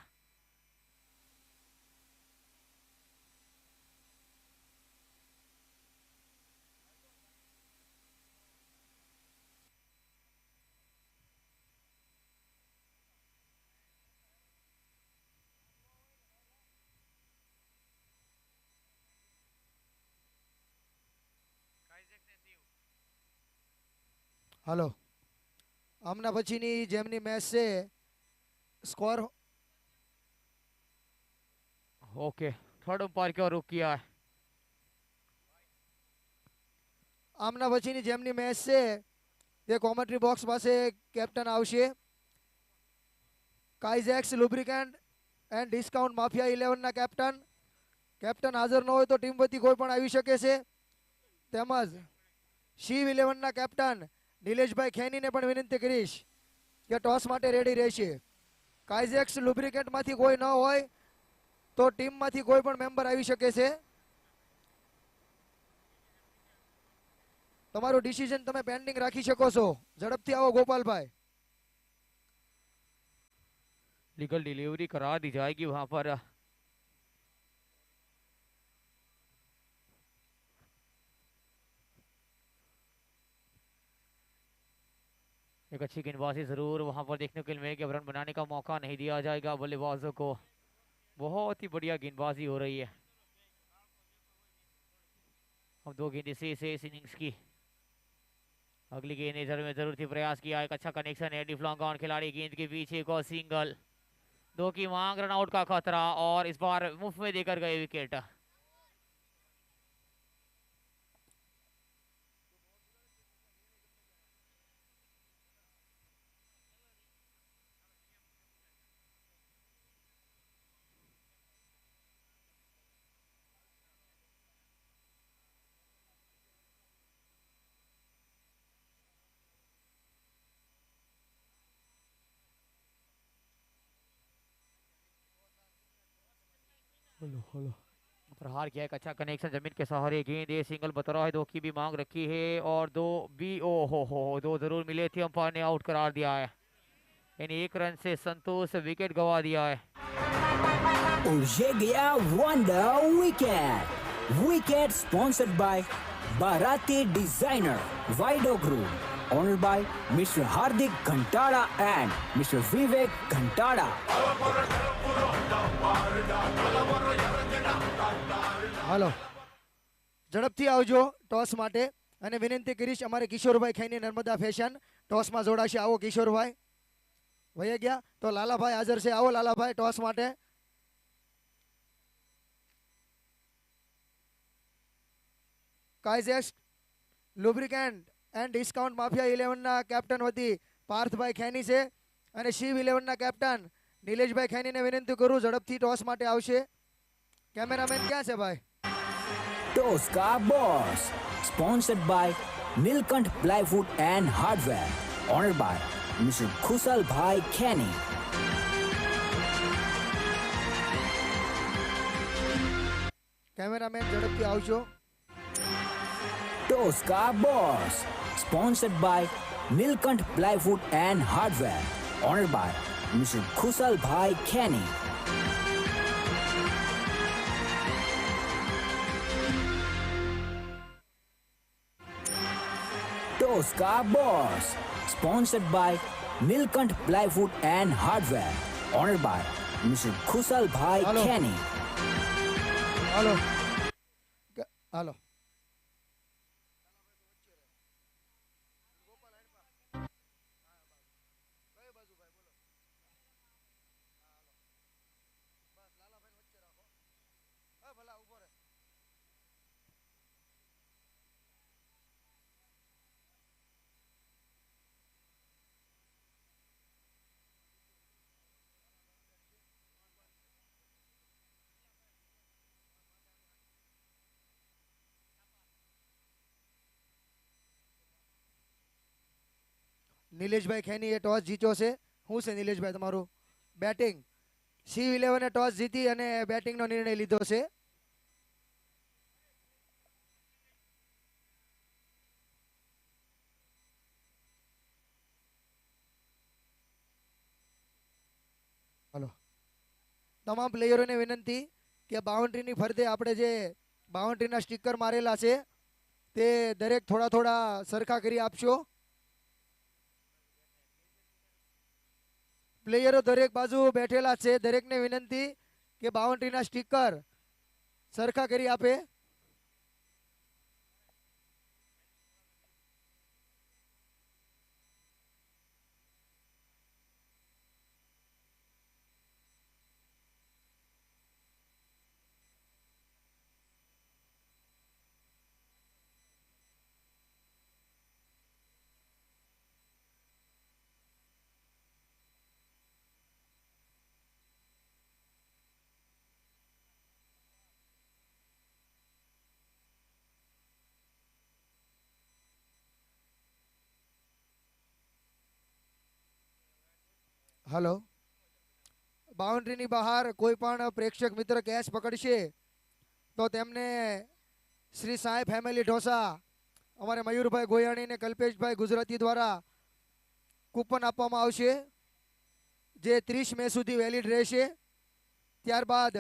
હાલો, આમના પછીની જેમની મેચ છે સ્કોર ओके, थर्ड अंपायर की ओर रुख किया है। આમના પછીની જેમની મેચ છે તે કોમેન્ટ્રી બોક્સ પાસે કેપ્ટન આવશે। કાઇઝેક્સ લુબ્રિકેન્ટ એન્ડ ડિસ્કાઉન્ટ માફિયા 11 ના કેપ્ટન હાજર ન હોય તો ટીમ વતી કોઈ પણ આવી શકે છે। તેમજ શિવ 11 ના કેપ્ટન નિલેશભાઈ ખેનીને પણ વિનંતી કરીશ કે ટોસ માટે રેડી રહેશે। કાઇઝેક્સ લુબ્રિકેન્ટમાંથી કોઈ ન હોય તો ટીમમાંથી કોઈ પણ મેમ્બર આવી શકે છે। તમારું ડિસિઝન તમે પેન્ડિંગ રાખી શકો છો। ઝડપથી આવો ગોપાલભાઈ। लीगल डिलीवरी करा दी जाएगी वहां पर। एक अच्छी गेंदबाजी जरूर वहां पर देखने को मिलेगी, अब रन बनाने का मौका नहीं दिया जाएगा बल्लेबाजों को। बहुत ही बढ़िया गेंदबाजी हो रही है। अब 2 गेंदें से इस इनिंग्स की। अगली गेंद में जरूर थी, प्रयास किया, एक अच्छा कनेक्शन है, डिफ्लॉन्ग ऑन खिलाड़ी गेंद के पीछे एक और सिंगल, 2 की मांग, रन आउट का खतरा और इस बार मुफ्त में देकर गए विकेट। प्रहार किया, एक अच्छा कनेक्शन, जमीन के सहारे गेंद, ये सिंगल बतरा है, 2 की भी मांग रखी है और 2 भी, ओ हो 2 जरूर मिले थे, अंपायर ने आउट करार दिया है। यानी 1 रन से संतोष विकेट गवा दिया है। और ये गया wonder wicket. Wicket sponsored by Barati designer वाइडो group, honoured by mister Hardik Ghantada and mister Vivek Ghantada. હાલો, ઝડપથી આવજો ટોસ માટે અને વિનંતી કરીશ અમારે કિશોરભાઈ ખૈની નર્મદા ફેશન ટોસમાં જોડાશે। આવો કિશોરભાઈ। વહી ગયા તો લાલાભાઈ હાજર છે, આવો લાલાભાઈ ટોસ માટે। કાઇઝેક્સ લુબ્રિકેન્ટ એન્ડ ડિસ્કાઉન્ટ માફિયા 11 ના કેપ્ટન વતી પાર્થભાઈ ખૈની છે અને શિવ 11 ના કેપ્ટન નિલેશભાઈ ખૈનીને વિનંતી કરું ઝડપથી ટોસ માટે આવશે। કેમેરામેન ક્યાં છે ભાઈ? टॉस का boss sponsored by Neelkanth plywood and hardware, honoured by mister Khushal bhai Khaini. Cameraman झड़पથી આવજો। टॉस का boss sponsored by Neelkanth plywood and hardware, honoured by mister Khushal bhai Khaini. Toss का boss sponsored by Neelkanth plywood and hardware, honoured by mister Khushal bhai hello. Khaini. Hello hello Nileshbhai ખેનીએ toss જીત્યો છે. શું છે નિલેશભાઈ તમારું? Batting. C11 toss જીતી અને બેટિંગનો નિર્ણય લીધો છે. હલો, તમામ પ્લેયરોને વિનંતી કે બાઉન્ડ્રીની ફરતે આપણે જે બાઉન્ડ્રીના સ્ટીકર મારેલા છે તે દરેક થોડા થોડા સરખા કરી આપશો. પ્લેયરો દરેક બાજુ બેઠેલા છે, દરેકને વિનંતી કે બાઉન્ડ્રીના સ્ટીકર સરખા કરી આપે. હલો, બાઉન્ડ્રીની બહાર કોઈ પણ પ્રેક્ષક મિત્ર કેચ પકડશે તો તેમને શ્રી સાંઈ ફેમિલી ઢોસા, અમારે મયુરભાઈ ગોયાણી અને કલ્પેશભાઈ ગુજરાતી દ્વારા કૂપન આપવામાં આવશે, જે 30 મે સુધી વેલિડ રહેશે. ત્યારબાદ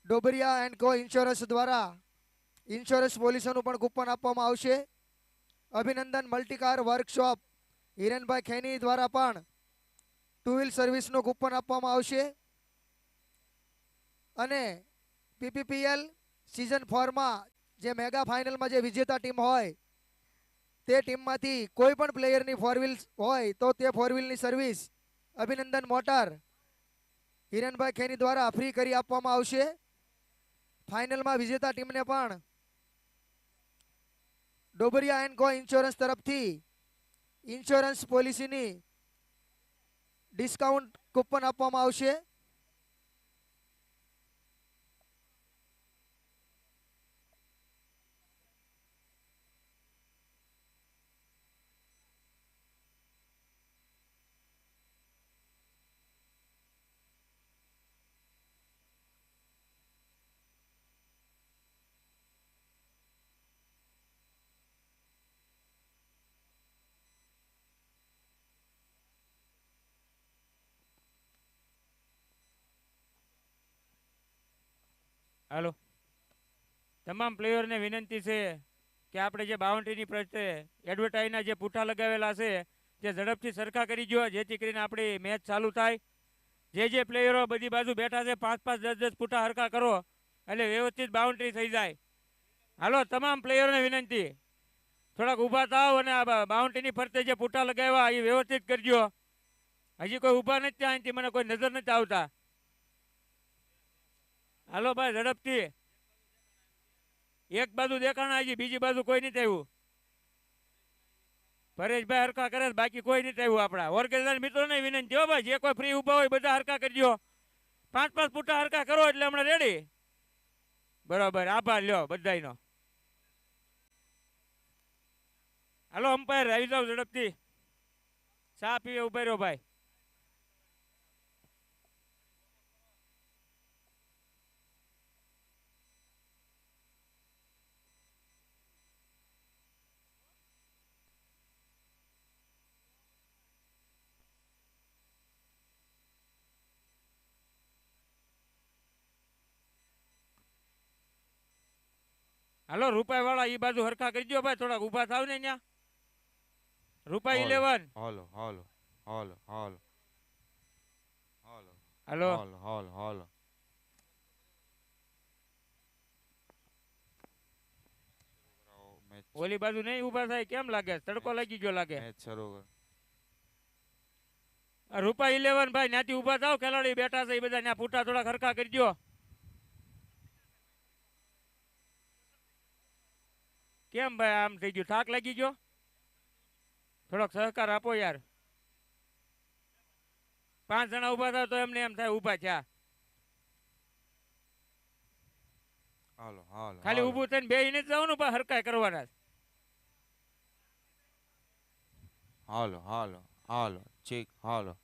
ડોબરિયા એન્ડ કો ઇન્સ્યોરન્સ દ્વારા ઇન્સ્યોરન્સ પોલિસીનું પણ કૂપન આપવામાં આવશે. અભિનંદન મલ્ટીકાર વર્કશોપ હિરેનભાઈ ખેની દ્વારા પણ 2 વ્હીલ સર્વિસનું કૂપન આપવામાં આવશે. અને PPPL સિઝન 4માં જે મેગા ફાઇનલમાં જે વિજેતા ટીમ હોય તે ટીમમાંથી કોઈ પણ પ્લેયરની 4 વ્હીલ હોય તો તે 4 વ્હીલની સર્વિસ અભિનંદન મોટર હિરેનભાઈ ખેની દ્વારા ફ્રી કરી આપવામાં આવશે. ફાઇનલમાં વિજેતા ટીમને પણ ડોબરિયા એન્ડ કો ઇન્સ્યોરન્સ તરફથી ઇન્સ્યોરન્સ પોલિસીની ડિસ્કાઉન્ટ કૂપન આપવામાં આવશે. હાલો, તમામ પ્લેયરને વિનંતી છે કે આપણે જે બાઉન્ડ્રીની પ્રત્યે એડવર્ટાઈઝના જે પૂઠા લગાવેલા છે તે ઝડપથી સરખા કરી દો, જેથી કરીને આપણી મેચ ચાલુ થાય. જે પ્લેયરો બધી બાજુ બેઠા છે 5-5, 10-10 પૂઠા હરખા કરો એટલે વ્યવસ્થિત બાઉન્ડ્રી થઈ જાય. હાલો, તમામ પ્લેયરોને વિનંતી થોડાક ઊભા થાવ અને આ બાઉન્ડ્રીની ફરતે જે પૂઠા લગાવ્યા એ વ્યવસ્થિત કરજો. હજી કોઈ ઊભા નથી ત્યાં, અહીંથી મને કોઈ નજર નથી આવતા. હાલો ભાઈ, ઝડપથી. એક બાજુ દેખાણા, હજી બીજી બાજુ કોઈ નથી આવ્યું. પરેશભાઈ હરખા કરે, બાકી કોઈ નથી આવ્યું. આપણા ઓર્ગેનાઇઝર મિત્રોને વિનંતી હો ભાઈ, જે કોઈ ફ્રી ઊભા હોય બધા હરખા કરજો. 5-5 ફૂટા હરખા કરો એટલે હમણાં રેડી. બરાબર, આભાર લ્યો બધાયનો. હાલો અમ્પાયર આવી જાવ ઝડપથી, ચા પીવે ઉભા રહ્યો ભાઈ. હાલો રૂપાઈ વાળા ઈ બાજુ હરખા કરી દો ભાઈ, થોડાક ઊભા થાવ ને ત્યાં. રૂપાઈ 11. હાલો હાલો હાલો હાલો હાલો હાલો હાલો હાલો હાલો મેચ ઓલી બાજુ નહીં ઊભા થાય કેમ લાગે? તડકો લાગી ગયો લાગે. મેચ શરૂ કર. આ રૂપાઈ 11 ભાઈ ત્યાંથી ઊભા થાવ, ખેલાડી બેઠા છે એ બધા ત્યાં ફૂટા થોડાક હરખા કરી દો. કેમ ભાઈ આમ થઈ ગયું? થાક લાગી ગયો? થોડોક સહકાર આપો યાર. 5 જણા ઊભા થાય તો એમને એમ થાય ઊભા થયા. હાલો હાલો ખાલી ઊભું થઈને બેહીને જ જવાનું, પણ હરકાય કરવાના. હાલો હાલો हालो चिक हालो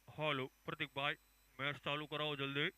हेलो प्रतीक भाई, मैच चालू कराओ जल्दी।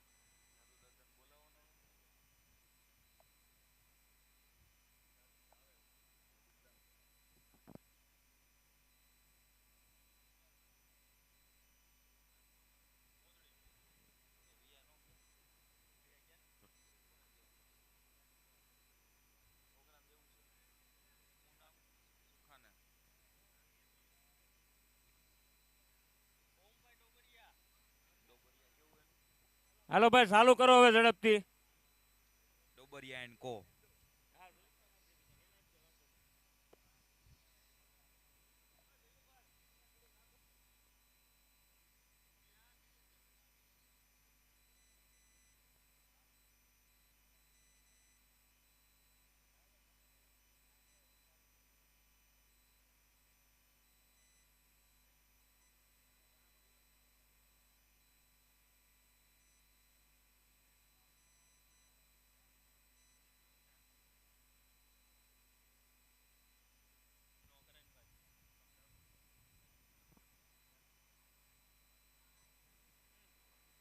હાલો ભાઈ ચાલુ કરો હવે ઝડપથી. ડોબરિયા એન્ડ કો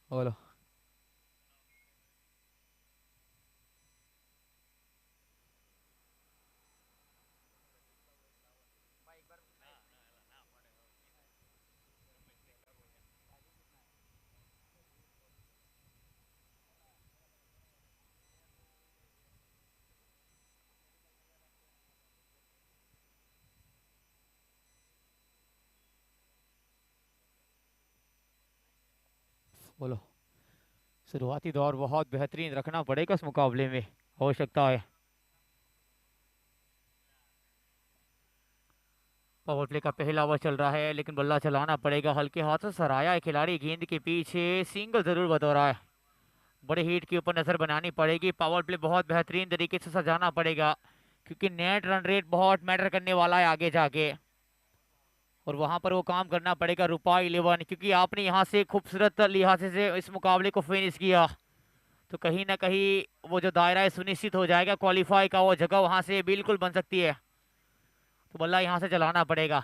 बोलो। बोलो। शुरुआती दौर बहुत बेहतरीन रखना पड़ेगा इस मुकाबले में, आवश्यकता है। पावर प्ले का पहला ओवर चल रहा है, लेकिन बल्ला चलाना पड़ेगा। हल्के हाथों से सराया है खिलाड़ी, गेंद के पीछे सिंगल जरूर बतौरा है। बड़े हिट के ऊपर नजर बनानी पड़ेगी। पावर प्ले बहुत बेहतरीन तरीके से सजाना पड़ेगा, क्योंकि नेट रन रेट बहुत मैटर करने वाला है आगे जाके, और वहां पर वो काम करना पड़ेगा रूपा 11, क्योंकि आपने यहाँ से खूबसूरत लिहाजे से इस मुकाबले को फिनिश किया, तो कहीं ना कहीं वो जो दायरा है सुनिश्चित हो जाएगा क्वालिफाई का, वो जगह वहां से बिल्कुल बन सकती है। तो बल्ला यहाँ से चलाना पड़ेगा।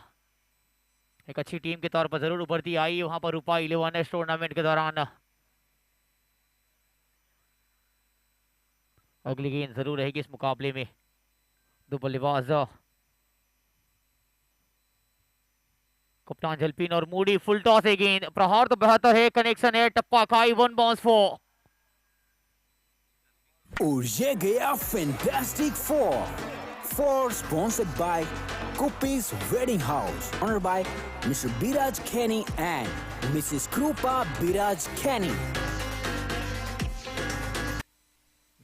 एक अच्छी टीम के तौर पर जरूर उभरती आई वहां पर रूपा 11 इस टूर्नामेंट के दौरान। अगली गेंद जरूर रहेगी इस मुकाबले में। दो बल्लेबाज कप्तान जलपीन और मूडी, फुल टॉस है गेंद, प्रहार तो बेहतर है, कनेक्शन है, टप्पा खाई, 1 bounce 4। Urje Gaya Fantastic Four. Four sponsored by Kupi's Wedding House. Honored by Mr. Biraj Kenny and Mrs. Krupa Biraj Kenny.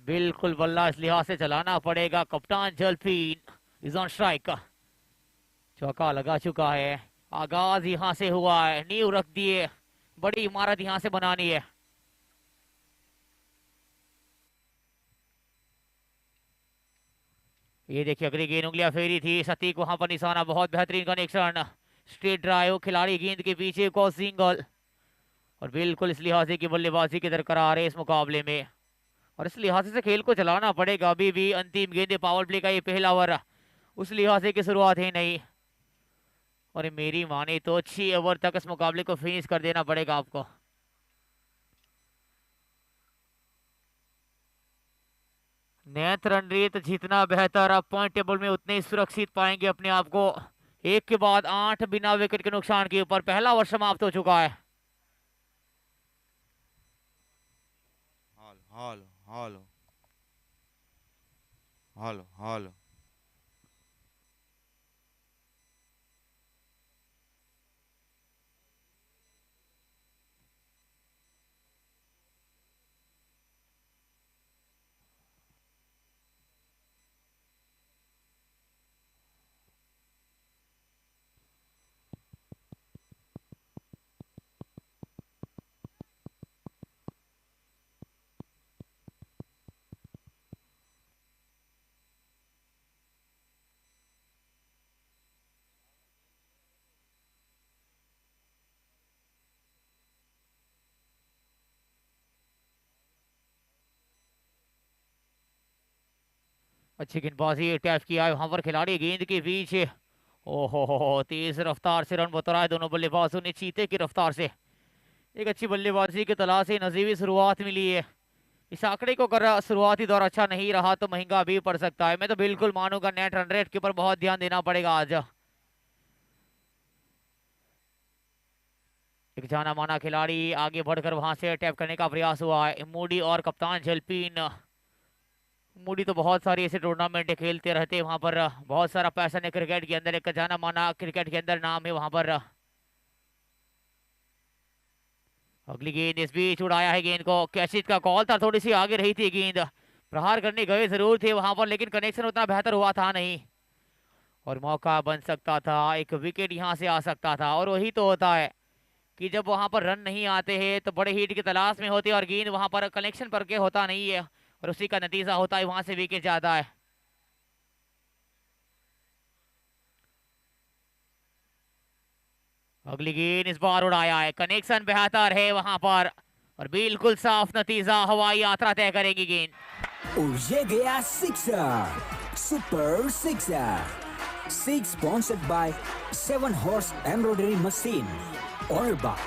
बिल्कुल बल्ला इस लिहाज से चलाना पड़ेगा। कप्तान जलपीन इज ऑन स्ट्राइक। चौका लगा चुका है। आगाज यहां से हुआ है, नींव रख दिए, बड़ी इमारत यहां से बनानी है। ये देखिए अगली गेंद उंगलियां फेरी थी सतीक, वहां पर निशाना, बहुत बेहतरीन कनेक्शन, स्ट्रेट ड्राइव, खिलाड़ी गेंद के पीछे को सिंगल, और बिल्कुल इस लिहाजे की बल्लेबाजी की दरकरार है इस मुकाबले में, और इस लिहाजे से खेल को चलाना पड़ेगा। अभी भी अंतिम गेंद पावर प्ले का ये पहला ओवर, उस लिहाजे की शुरुआत है नहीं, और मेरी माने तो 6 ओवर तक इस मुकाबले को फिनिश कर देना पड़ेगा आपको। नेट रन रेट जितना बेहतर, आप पॉइंट टेबल में उतने ही सुरक्षित पाएंगे अपने आप को। एक के बाद 8 बिना विकेट के नुकसान के ऊपर पहला ओवर समाप्त हो चुका है। हालो हालो हालो हालो अच्छी गेंदबाजी टैप किया है वहां पर खिलाड़ी गेंद के बीच। ओहो तेज रफ्तार से रन बतौरा है दोनों बल्लेबाजों ने चीते की रफ्तार से। एक अच्छी बल्लेबाजी की तलाश से नजीबी शुरुआत मिली है। इस आंकड़े को अगर शुरुआती दौर अच्छा नहीं रहा तो महंगा भी पड़ सकता है। मैं तो बिल्कुल मानूंगा नेट रन रेट के ऊपर बहुत ध्यान देना पड़ेगा आज। एक जाना माना खिलाड़ी आगे बढ़कर वहां से टैप करने का प्रयास हुआ है। मूडी और कप्तान झलपीन। मूडी तो बहुत सारी ऐसे टूर्नामेंट खेलते रहते हैं, वहां पर बहुत सारा पैसा है क्रिकेट के अंदर। एक जाना माना क्रिकेट के अंदर नाम है वहां पर। अगली गेंद इस बीच उड़ाया है गेंद को। कैशित का कॉल था, थोड़ी सी आगे रही थी गेंद। प्रहार करने गए जरूर थे वहां पर, लेकिन कनेक्शन उतना बेहतर हुआ था नहीं और मौका बन सकता था। एक विकेट यहां से आ सकता था और वही तो होता है कि जब वहां पर रन नहीं आते हैं तो बड़े हिट की तलाश में होते हैं और गेंद वहां पर कनेक्शन पर के होता नहीं है और उसी का नतीजा होता है वहां से विकेट जाता है। अगली गेंद इस बार उड़ाया है। कनेक्शन बेहतर है वहां पर और बिल्कुल साफ नतीजा। हवाई यात्रा तय करेगी गेंद और ये गया sixer, super sixer. Six sponsored by 7 horse embroidery machine, honoured by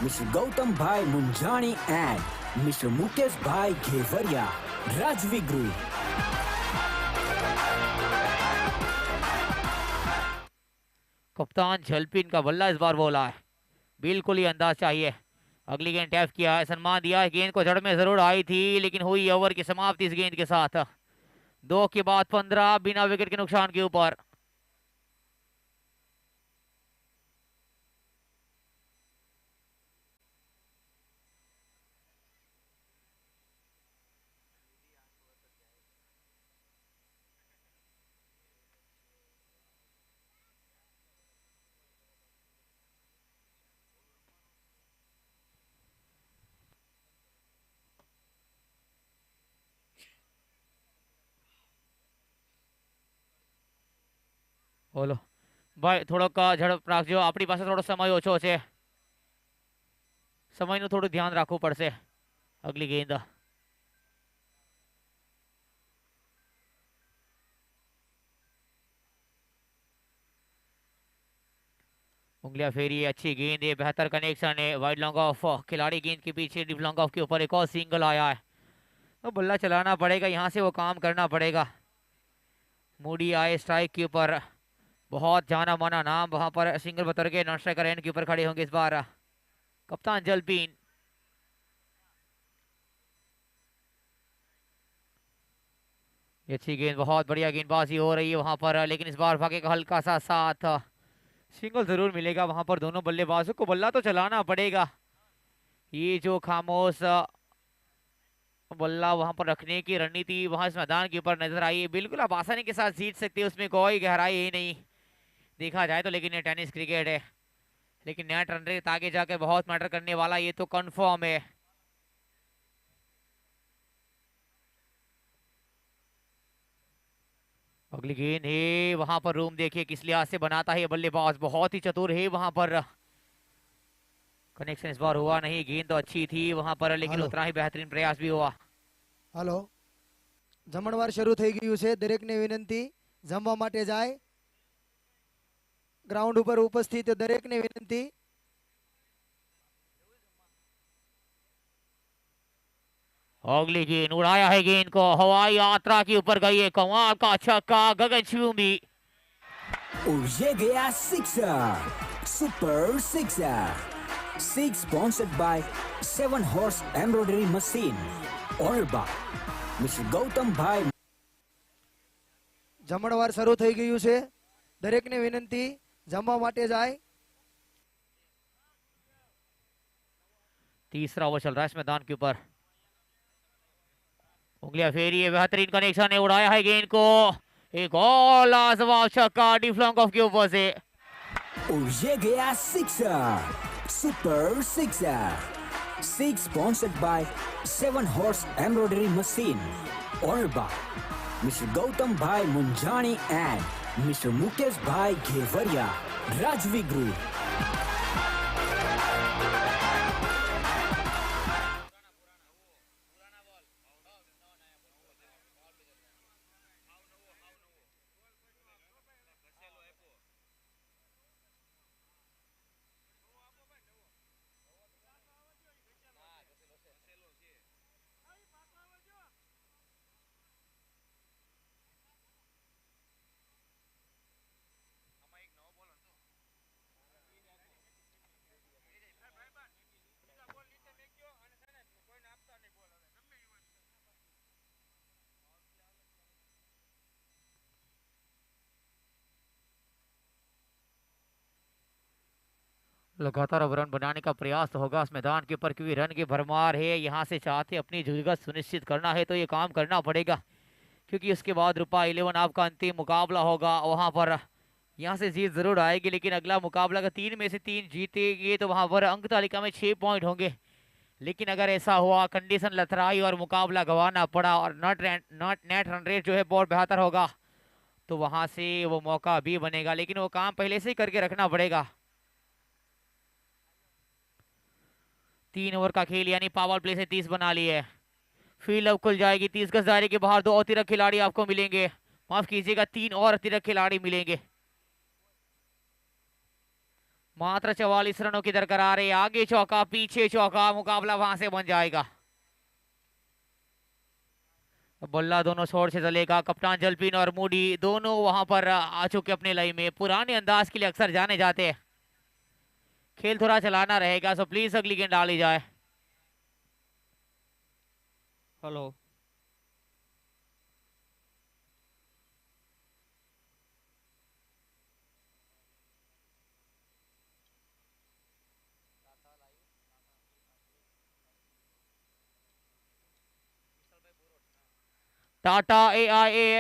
mister Gautam भाई मुंजानी एंड मिस्टर मुकेश भाई घेवरिया, राजवी ग्रुप। कप्तान झलपिन का बल्ला इस बार बोला है, बिल्कुल ही अंदाज चाहिए। अगली गेंद टैप किया है, सम्मान दिया है। गेंद को जड़ में जरूर आई थी लेकिन हुई ओवर की समाप्ति इस गेंद के साथ। 2 के बाद 15 बिना विकेट के नुकसान के ऊपर। બોલો ભાઈ થોડોક ઝડપ રાખજો, આપણી પાસે થોડો સમય ઓછો છે, સમયનું થોડું ધ્યાન રાખવું પડશે। અગલી ગેંદ उंगलियां फेरी है, अच्छी गेंद है, बेहतर कनेक्शन है। वाइड लॉन्ग ऑफ खिलाड़ी गेंद के पीछे, डीप लॉन्ग ऑफ के ऊपर एक और सिंगल आया है। तो बल्ला चलाना पड़ेगा, यहाँ से वो काम करना पड़ेगा। मूडी आए स्ट्राइक के ऊपर, बहुत जाना माना नाम वहां पर सिंगल बतर के नॉन स्ट्राइकर एंड के ऊपर खड़े होंगे इस बार कप्तान जलपीन। अच्छी गेंद, बहुत बढ़िया गेंदबाजी हो रही है वहां पर, लेकिन इस बार भागे का हल्का सा साथ, सिंगल जरूर मिलेगा वहां पर। दोनों बल्लेबाजों को बल्ला तो चलाना पड़ेगा। ये जो खामोश बल्ला वहां पर रखने की रणनीति वहां इस मैदान के ऊपर नजर आई है, बिल्कुल आप आसानी के साथ जीत सकते हैं, उसमें कोई गहराई ही नहीं देखा जाए तो। लेकिन ये टेनिस क्रिकेट है, लेकिन नेट रन रेट आगे जाकर बहुत मैटर करने वाला, ये तो कंफर्म है। अगली गेंद है, वहां पर रूम देखिए किस लिहाज से बनाता है बल्लेबाज, बहुत ही चतुर है वहां पर। कनेक्शन इस बार हुआ नहीं, गेंद तो अच्छी थी वहां पर लेकिन उतना ही बेहतरीन प्रयास भी हुआ। હાલો, જમણવાર શરૂ થઈ ગયું છે। દરેકને વિનંતી જમવા માટે જાય। ગ્રાઉન્ડ ઉપર ઉપસ્થિત દરેકને વિનંતી। अगली गेंद उड़ाया है, गेंद को हवाई यात्रा के ऊपर गई है, कमाल का छक्का गगनचुंबी। और ये गया sixer, super sixer. Six sponsored by 7 horse embroidery machine, honoured by mister Gautam भाई। જમણવાર શરૂ થઈ ગયું છે। દરેકને વિનંતી જમવા માટે જાય। तीसरा ओवर चल रहा है इस मैदान के ऊपर। उंगलियां फेरी है, बेहतरीन कनेक्शन है, उड़ाया है गेंद को, एक और लाजवाब छक्का डीप लॉन्ग ऑफ के ऊपर से। और ये गया sixer, super sixer. Six sponsored by 7 horse embroidery machine, honoured by mister Gautam भाई मुंजानी एंड मिस्टर मुकेश भाई घेवरिया, राजवी ग्रुप। लगातार अब रन बनाने का प्रयास तो होगा इस मैदान के ऊपर, क्योंकि रन की भरमार है। यहाँ से चाहते अपनी जीत सुनिश्चित करना है तो ये काम करना पड़ेगा, क्योंकि उसके बाद रूपा 11 आपका अंतिम मुकाबला होगा। वहाँ पर यहाँ से जीत जरूर आएगी, लेकिन अगला मुकाबला अगर 3 में से 3 जीतेंगे तो वहाँ पर अंक तालिका में 6 पॉइंट होंगे। लेकिन अगर ऐसा हुआ, कंडीशन लथराई और मुकाबला गंवाना पड़ा और नेट रन रेट जो है बहुत बेहतर होगा, तो वहां से वो मौका भी बनेगा, लेकिन वो काम पहले से ही करके रखना पड़ेगा। 3 ओवर का खेल यानी पावर प्ले से 30 बना ली है। फील्ड अब खुल जाएगी। 30 गज दायरे के बाहर 2 अतिरिक्त खिलाड़ी आपको मिलेंगे, माफ कीजिएगा 3 और अतिरिक्त खिलाड़ी मिलेंगे। मात्र 44 रनों की दरकरार है। आगे चौका पीछे चौका, मुकाबला वहां से बन जाएगा। बल्ला दोनों छोर से चलेगा। कप्तान जलपीन और मूडी दोनों वहां पर आ चुके अपने लाइन में। पुराने अंदाज के लिए अक्सर जाने जाते हैं। खेल थोड़ा चलाना रहेगा, सो प्लीज अगली गेंद डाली जाए। हेलो टाटा AIA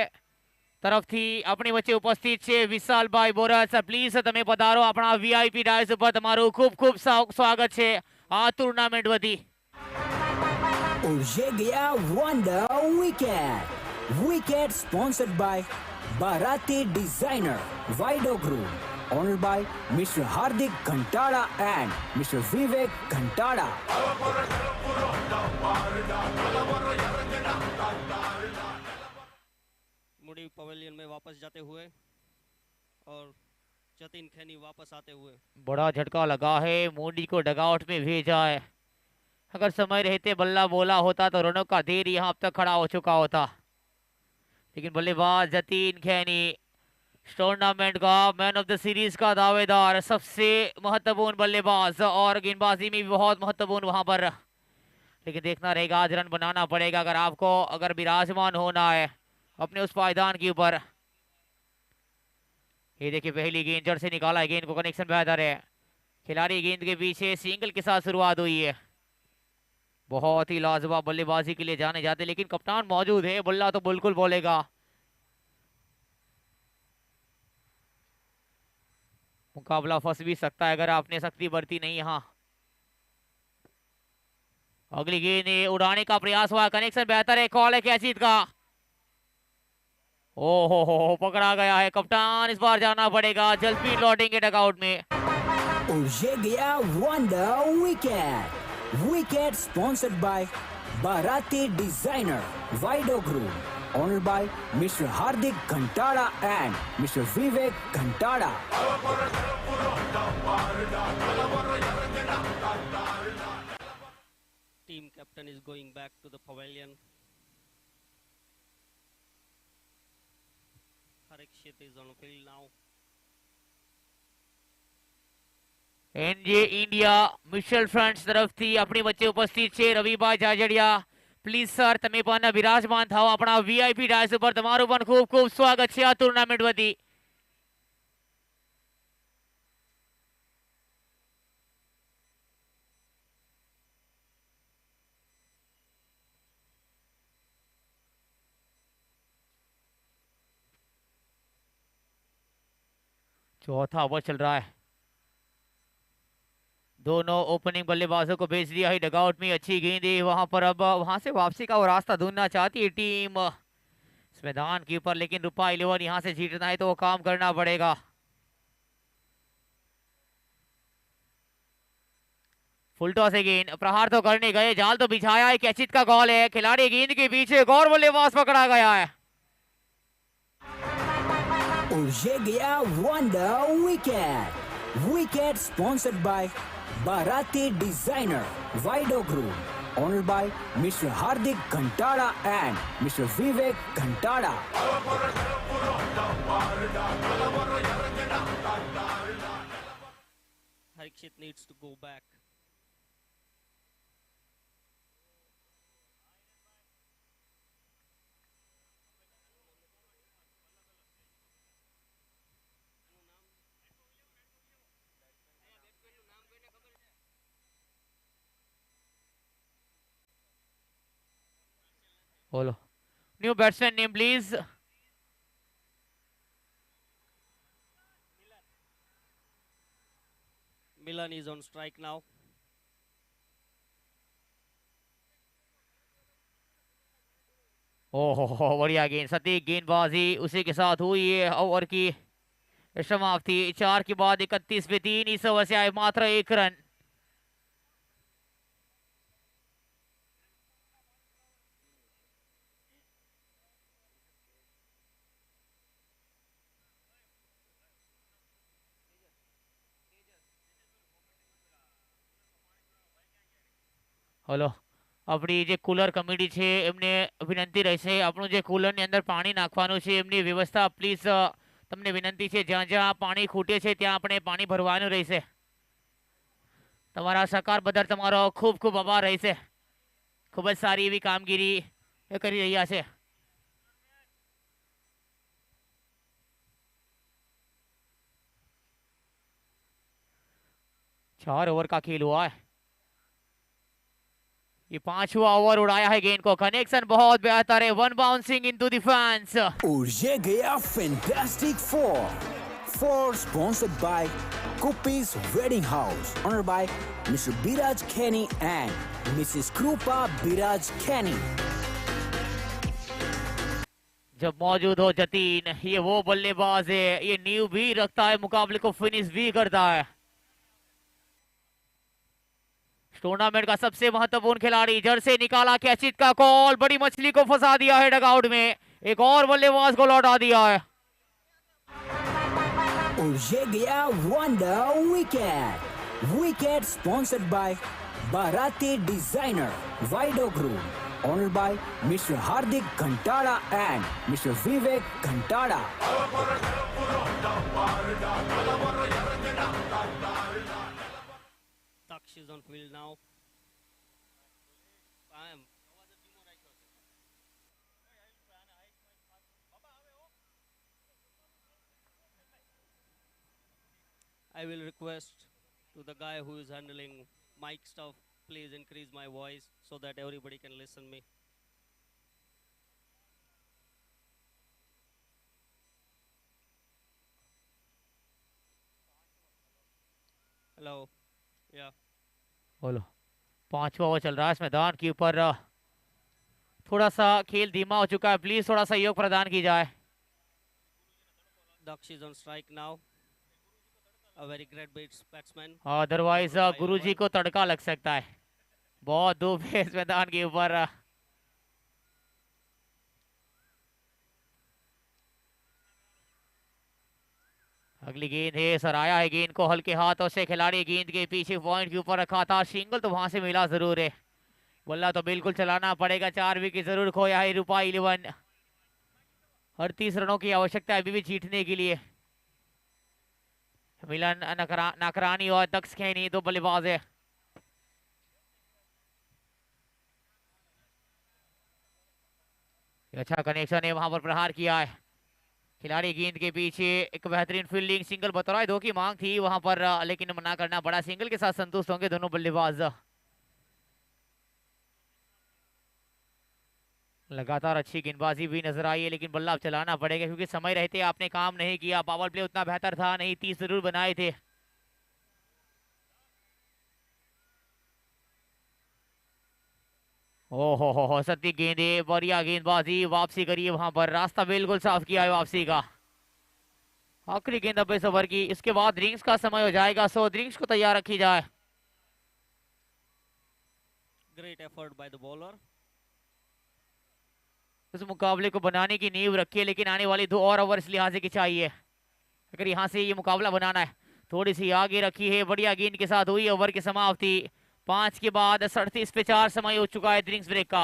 તરફથી આપણી વચ્ચે ઉપસ્થિત છે વિશાલભાઈ બોરસ. પ્લીઝ તમે પધારો. આપણા VIP ડાયસ ઉપર તમારું ખૂબ ખૂબ સ્વાગત છે આ ટુર્નામેન્ટ વતી. और ये गया wonder wicket. Wicket sponsored by Bharati Designer, Vido Group, owned by Mr. Hardik Ghantada and Mr. Vivek Ghantada. मुड़ी पवेलियन में वापस जाते हुए और जतिन खैनी वापस आते हुए। बड़ा झटका लगा है, मोदी को डगआउट में भेजा है। अगर समय रहते बल्ला बोला होता तो रनों का देर यहाँ अब तक खड़ा हो चुका होता, लेकिन बल्लेबाज जतीन खैनी टूर्नामेंट का मैन ऑफ द सीरीज का दावेदार, सबसे महत्वपूर्ण बल्लेबाज और गेंदबाजी में भी बहुत महत्वपूर्ण वहां पर। लेकिन देखना रहेगा, आज रन बनाना पड़ेगा अगर आपको अगर विराजमान होना है अपने उस पायदान के ऊपर। ये देखिए पहली गेंद जड़ से निकाला है, गेंद को कनेक्शन बेहतर है। खिलाड़ी गेंद के पीछे सिंगल के साथ शुरुआत हुई है। बहुत ही लाजवाब बल्लेबाजी के लिए जाने जाते, लेकिन कप्तान मौजूद है, बल्ला तो बिल्कुल बोलेगा। मुकाबला फंस भी सकता है अगर आपने सख्ती बरती नहीं। यहाँ अगली गेंद उड़ाने का प्रयास हुआ, कनेक्शन बेहतर है, कॉल है कैचित का। ओहो हो पकड़ा गया है। कप्तान इस बार जाना पड़ेगा, जल्दी लौटेंगे डगआउट में। और ये गया wonder wicket. Wicket sponsored by Bharati Designer, Vido Group, owned by Mr. Hardik Ghantada and Mr. Vivek Ghantada. Team captain is going back to the pavilion. Harikshit is on field now. NJ India mutual funds તરફથી આપણી વચ્ચે ઉપસ્થિત છે રવિભાઈ Jajadiya. Please sir તમે પણ વિરાજમાન થાઓ. આપણા VIP dice ઉપર તમારું પણ ખૂબ ખૂબ સ્વાગત છે આ ટુર્નામેન્ટ વતી. चौथा ओवर चल रहा है, दोनों ओपनिंग बल्लेबाजों को भेज दिया है डगआउट में। अच्छी गेंद है वहां पर, अब वहां से वापसी का वो रास्ता ढूंढना चाहती है टीम इस मैदान के ऊपर, लेकिन रूपा 11 यहां से जीतना है तो वो काम करना पड़ेगा। फुल टॉस है, गेंद प्रहार तो करने गए, जाल तो बिछाया है, कैचित का कॉल है। खिलाड़ी गेंद के पीछे, गौर बल्लेबाज पकड़ा गया है। और ये गया wonder wicket. Wicket sponsored by Bharati Designer, Vido Group, owned by Mr. Hardik Ghantada and Mr. Vivek Ghantada. Harikshit needs to go back. बोलो new batsman name please. Milan is on strike now. ओहो बढ़िया गेंद, सटीक गेंदबाजी उसी के साथ हुई है। ओवर की समाप्ति 4 के बाद 31 पे 3, इस ओवर से आए मात्र 1 रन। હલો આપણી જે કુલર કમિટી છે એમને વિનંતી રહેશે, આપણું જે કુલરની અંદર પાણી નાખવાનું છે એમની વ્યવસ્થા પ્લીઝ તમને વિનંતી છે, જ્યાં જ્યાં પાણી ખૂટે છે ત્યાં આપણે પાણી ભરવાનું રહેશે। તમારા સહકાર બદલ તમારો ખૂબ ખૂબ આભાર રહેશે। ખૂબ જ સારી એવી કામગીરી એ કરી રહ્યા છે। 4 ओवर का खेल हुआ है। ये 5वां ओवर उड़ाया है गेंद को, कनेक्शन बहुत बेहतर है, one bouncing into the fans. और ये गया fantastic four sponsored by Kupi's Wedding House, honored by Mr. Biraj Kenny and Mrs. Krupa Biraj Kenny। जब मौजूद हो जतीन, ये वो बल्लेबाज है, ये नींव भी रखता है, मुकाबले को फिनिश भी करता है। टूर्नामेंट का सबसे महत्वपूर्ण खिलाड़ी, जड़ से निकाला कैचित का कॉल, बड़ी मछली को फंसा दिया है डगआउट में, एक और बल्लेबाज को लौटा दिया है। और ये गया wonder wicket sponsored by Barati designer वाइडो group, honored by Mr. Hardik Ghantara and Mr. Vivek Ghantara। Daksh is on field now. I will request to the guy who is handling mic stuff, please increase my voice so that everybody can listen me. Hello. Yeah. बोलो 5वां over चल रहा है इस मैदान के ऊपर, थोड़ा सा खेल धीमा हो चुका है, प्लीज थोड़ा सहयोग प्रदान की जाए। Daksh is on strike now. A very great batsman. Otherwise Guruji को तड़का लग सकता है, बहुत धूप है इस मैदान के ऊपर। अगली गेंद है, सराया है गेंद को हल्के हाथों से, खिलाड़ी गेंद के पीछे पॉइंट के ऊपर रखा था, सिंगल तो वहां से मिला जरूर है, बल्ला तो बिल्कुल चलाना पड़ेगा। 4 विकेट जरूर खोया है रूपा 11, 38 रनों की आवश्यकता है अभी भी जीतने के लिए। मिलन नाकरानी और दक्ष खैनी दो बल्लेबाज है। अच्छा कनेक्शन है, वहां पर प्रहार किया है, खिलाड़ी गेंद के पीछे, एक बेहतरीन फील्डिंग, सिंगल बतौर 2 की मांग थी वहां पर, लेकिन मना करना पड़ा, सिंगल के साथ संतुष्ट होंगे दोनों बल्लेबाज। लगातार अच्छी गेंदबाजी भी नजर आई है, लेकिन बल्ला अब चलाना पड़ेगा क्योंकि समय रहते आपने काम नहीं किया, पावर प्ले उतना बेहतर था नहीं, 30 जरूर बनाए थे। ओहो सत्य गेंदे, बढ़िया गेंदबाजी, वापसी करिए वहां पर, रास्ता बिल्कुल साफ किया है वापसी का। आखिरी गेंद अब इस ओवर की, इसके बाद ड्रिंक्स का समय हो जाएगा, सो ड्रिंक्स को तैयार रखी जाए। Great effort by the bowler. इस मुकाबले को बनाने की नींव रखी है, लेकिन आने वाली 2 और ओवर इस लिहाज की चाहिए, अगर यहाँ से ये मुकाबला बनाना है। थोड़ी सी आगे रखी है, बढ़िया गेंद के साथ हुई ओवर की समाप्ति। 5 के बाद 37 पे 4 समय हो चुका है ड्रिंक्स ब्रेक का।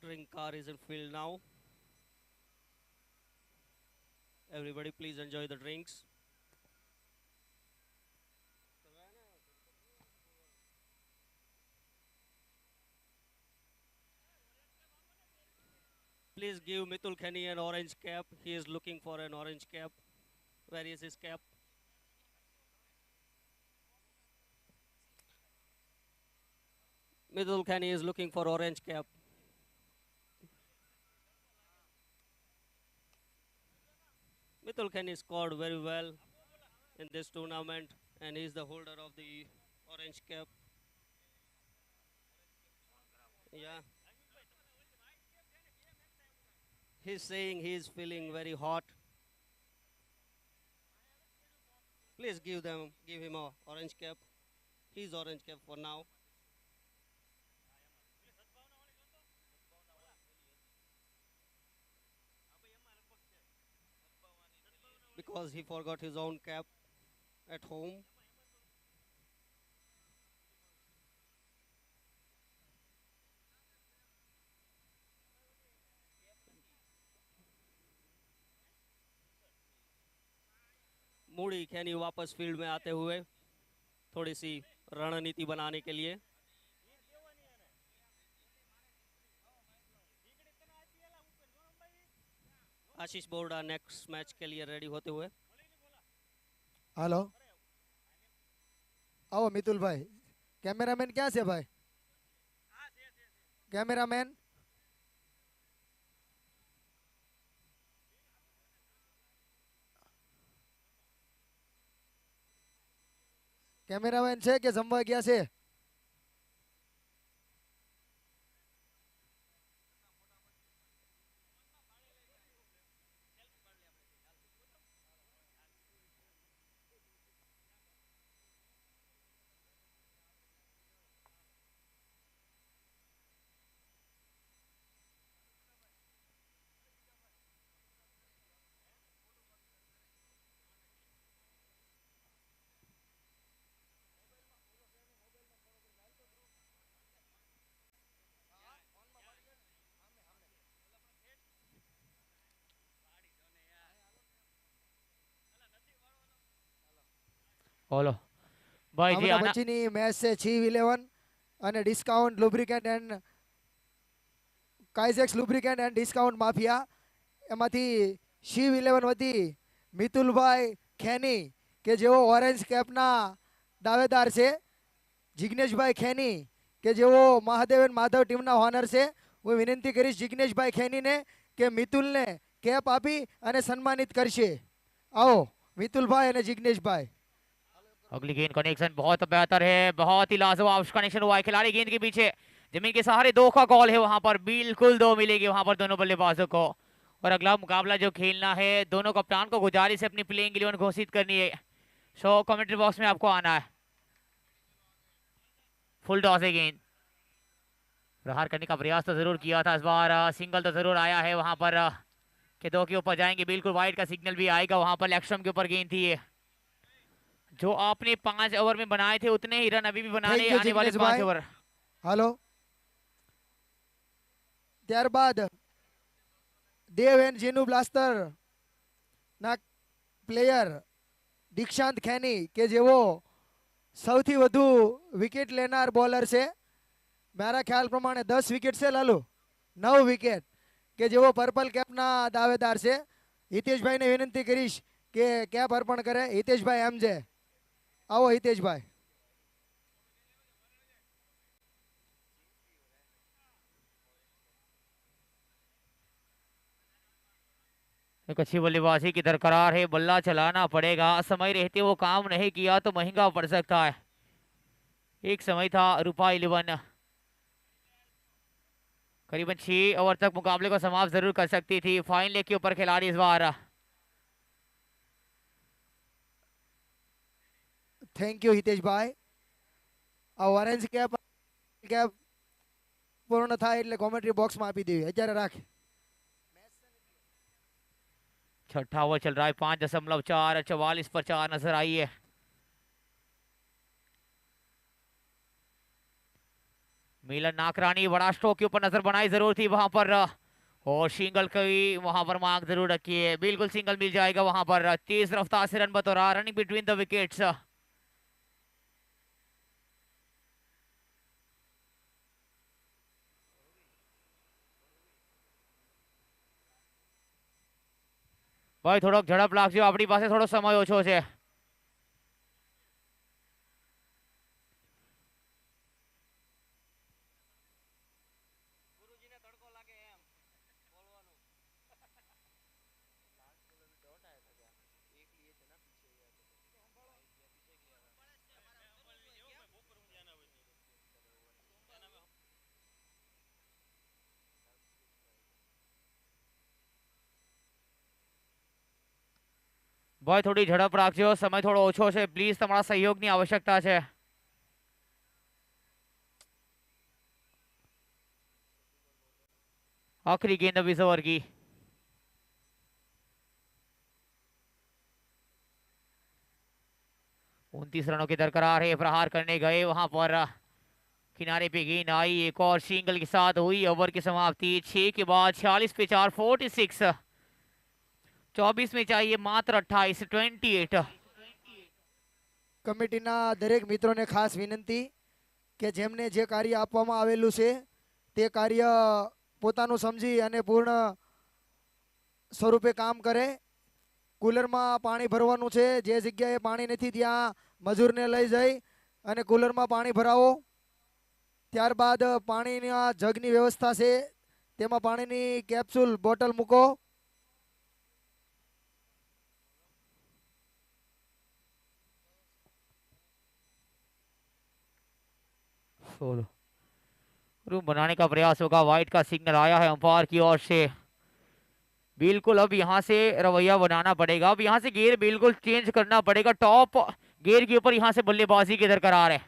Drink car is in field now. Everybody please enjoy the drinks. Please give Mitul Kenny an orange cap. He is looking for an orange cap. Where is his cap? Midul Kenny is looking for orange cap. Midul Kenny scored very well in this tournament, and he is the holder of the orange cap. Yeah. He's saying he's feeling very hot. Please give him a orange cap. He's orange cap for now. Because he forgot his own cap at home. Moody Kenny वापस field में आते हुए थोड़ी सी रणनीति बनाने के लिए। आशीष बोर्डा next match के लिए रेडी होते हुए। હાલો આવો મિતુલભાઈ કેમેરામેન ક્યાં છે ભાઈ કેમેરામેન કેમેરામેન છે કે જમવા ગયા છે બોલો ભાઈ જી આમના આના પછીની મેચ છે છીવ 11 અને ડિસ્કાઉન્ટ લુબ્રિકેન્ટ એન્ડ કાઇઝેક્સ લુબ્રિકેન્ટ એન્ડ ડિસ્કાઉન્ટ માફિયા એમાંથી શિવ 11 વતી મિતુલભાઈ ખેની કે જેઓ ઓરેન્જ કેપના દાવેદાર છે જિગ્નેશભાઈ ખેની કે જેઓ મહાદેવન માધવ ટીમના હોનર છે હું વિનંતી કરીશ જિગ્નેશભાઈ ખેનીને કે મિતુલને કેપ આપી અને સન્માનિત કરશે आओ मितुल भाई और जिग्नेश भाई। अगली गेंद कनेक्शन बहुत बेहतर है, बहुत ही लाजवाब कनेक्शन हुआ है। खिलाड़ी गेंद के पीछे जमीन के सहारे 2 का कॉल है, वहां पर बिल्कुल 2 मिलेगी वहां पर दोनों बल्लेबाजों को। और अगला मुकाबला जो खेलना है, दोनों कप्तान को गुजारिश है अपनी प्लेइंग 11 घोषित करनी है। सो कमेंट्री बॉक्स में आपको आना है। फुल टॉस है, गेंद प्रहार करने का प्रयास तो जरूर किया था, इस बार सिंगल तो जरूर आया है वहां पर कि 2 के ऊपर जाएंगे। बिल्कुल वाइड का सिग्नल भी आएगा, वहां पर लेग स्टंप के ऊपर गेंद थी ये। जो आपने 5 ओवर में बनाए थे उतने ही रन अभी भी बनाने आने वाले 5 ओवर। हेलो ત્યારબાદ દેવ એન્ડ જીનુ બ્લાસ્ટર ના પ્લેયર દીક્ષાંત ખેની કે જેઓ સૌથી વધુ વિકેટ લેનાર બોલર છે, મારા ખ્યાલ પ્રમાણે 10 વિકેટ છે લાલુ, 9 વિકેટ કે જેઓ પર્પલ કેપના દાવેદાર છે। હિતેશભાઈને વિનંતી કરીશ કે કેપ અર્પણ કરે। હિતેશભાઈ એમજે, आओ हितेश भाई। एक अच्छी बल्लेबाजी की दरकरार है, बल्ला चलाना पड़ेगा। समय रहते वो काम नहीं किया तो महंगा पड़ सकता है। एक समय था रूपा 11 करीबन 6 ओवर तक मुकाबले को समाप्त जरूर कर सकती थी। फाइन लेग के ऊपर खिलाड़ी इस बार। थैंक यू हितेश भाई। आ ऑरेंज कैप कैप पूर्ण થાય એટલે કોમેન્ટ્રી બોક્સમાં આપી દેવી। અત્યારે રાખ। छठा ओवर चल रहा है, 5.4 44 पर 4 नजर आई है। मिलन नाकरानी बड़ा स्ट्रोक के ऊपर नजर बनाई जरूर थी वहां पर, और सिंगल की वहां पर मांग जरूर रखी है। बिल्कुल सिंगल मिल जाएगा वहां पर। तेज रफ्तार से रन बतौरा, रनिंग बिटवीन द विकेट्स। ભાઈ થોડોક ઝડપ લાગજો, આપણી પાસે થોડો સમય ઓછો છે. ભાઈ થોડી ઝડપ રાખજો, સમય થોડો ઓછો છે, પ્લીઝ તમારા સહયોગની આવશ્યકતા છે. आखिरी गेंद अब इस ओवर की. उनतीस रनों के दरकरार है, प्रहार करने गए वहां पर किनारे पे गेंद आई, एक और सिंगल के साथ हुई ओवर की समाप्ति. 6 के बाद 46 पे 4, 46. 24 में चाहिए मात्र 28, 28. કમિટીના દરેક મિત્રોને ખાસ વિનંતી કે જેમને જે કાર્ય આપવામાં આવેલું છે તે કાર્ય પોતાનું સમજી અને પૂર્ણ સ્વરૂપે કામ કરે. કુલરમાં પાણી ભરવાનું છે, જે જગ્યાએ પાણી નથી ત્યાં મજૂરને લઈ જઈ અને કુલરમાં પાણી ભરાવો. ત્યારબાદ પાણીના જગની વ્યવસ્થા છે, તેમાં પાણીની કેપ્સ્યુલ બોટલ મૂકો. रूम बनाने का प्रयास होगा, वाइट का सिग्नल आया है अंपायर की ओर से. बिल्कुल अब यहाँ से रवैया बनाना पड़ेगा, अब यहाँ से गेयर बिल्कुल चेंज करना पड़ेगा. टॉप गेयर के ऊपर यहाँ से बल्लेबाजी की दरकरार है,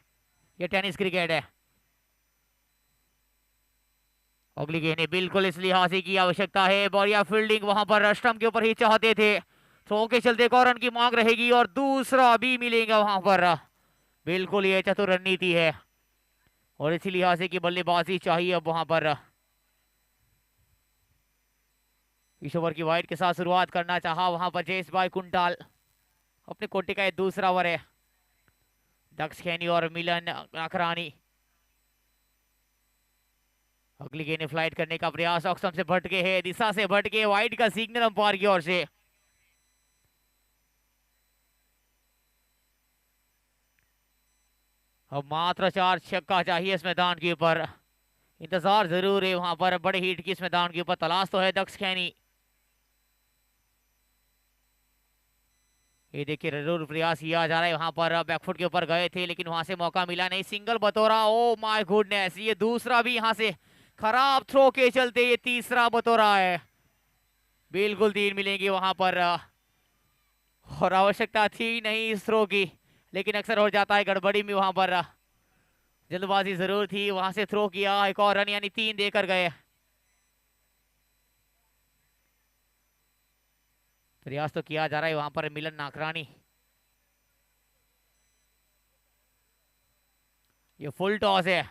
ये टेनिस क्रिकेट है. अगली गेंद बिल्कुल इस लिहाज से की आवश्यकता है. बढ़िया फील्डिंग वहां पर स्टंप के ऊपर ही चाहते थे, थ्रो के चलते एक और रन की मांग रहेगी और दूसरा भी मिलेगा वहां पर. बिल्कुल ये चतुर रणनीति है और इसी लिहाज से की बल्लेबाजी चाहिए अब वहां पर. इस ओवर की वाइड के साथ शुरुआत करना चाहा वहां पर जयेश भाई कुंटाल. अपने कोटे का ये दूसरा ओवर है. दक्ष खैनी और मिलन नाकरानी. अगली गेंद फ्लाइट करने का प्रयास, ऑक्सम से भटके है, दिशा से भटके, वाइड का सिग्नल अंपायर की ओर से. अब मात्र 4 छक्का चाहिए इस मैदान के ऊपर. इंतजार जरूर है वहां पर बड़े हिट की इस मैदान के ऊपर. तलाश तो है दक्ष खैनी. ये देखिए जरूर प्रयास किया जा रहा है वहां पर. बैकफुट के ऊपर गए थे लेकिन वहां से मौका मिला नहीं. Single Batora, oh my goodness, ये दूसरा भी यहां से खराब थ्रो के चलते ये तीसरा बतौरा है. बिल्कुल 3 मिलेंगे वहां पर और आवश्यकता थी नहीं इस थ्रो की, लेकिन अक्सर हो जाता है गड़बड़ी में. वहां पर जल्दबाजी जरूर थी, वहां से थ्रो किया, एक और रन यानी 3 देकर गए. प्रयास तो किया जा रहा है वहां पर. मिलन नाकरानी, ये फुल टॉस है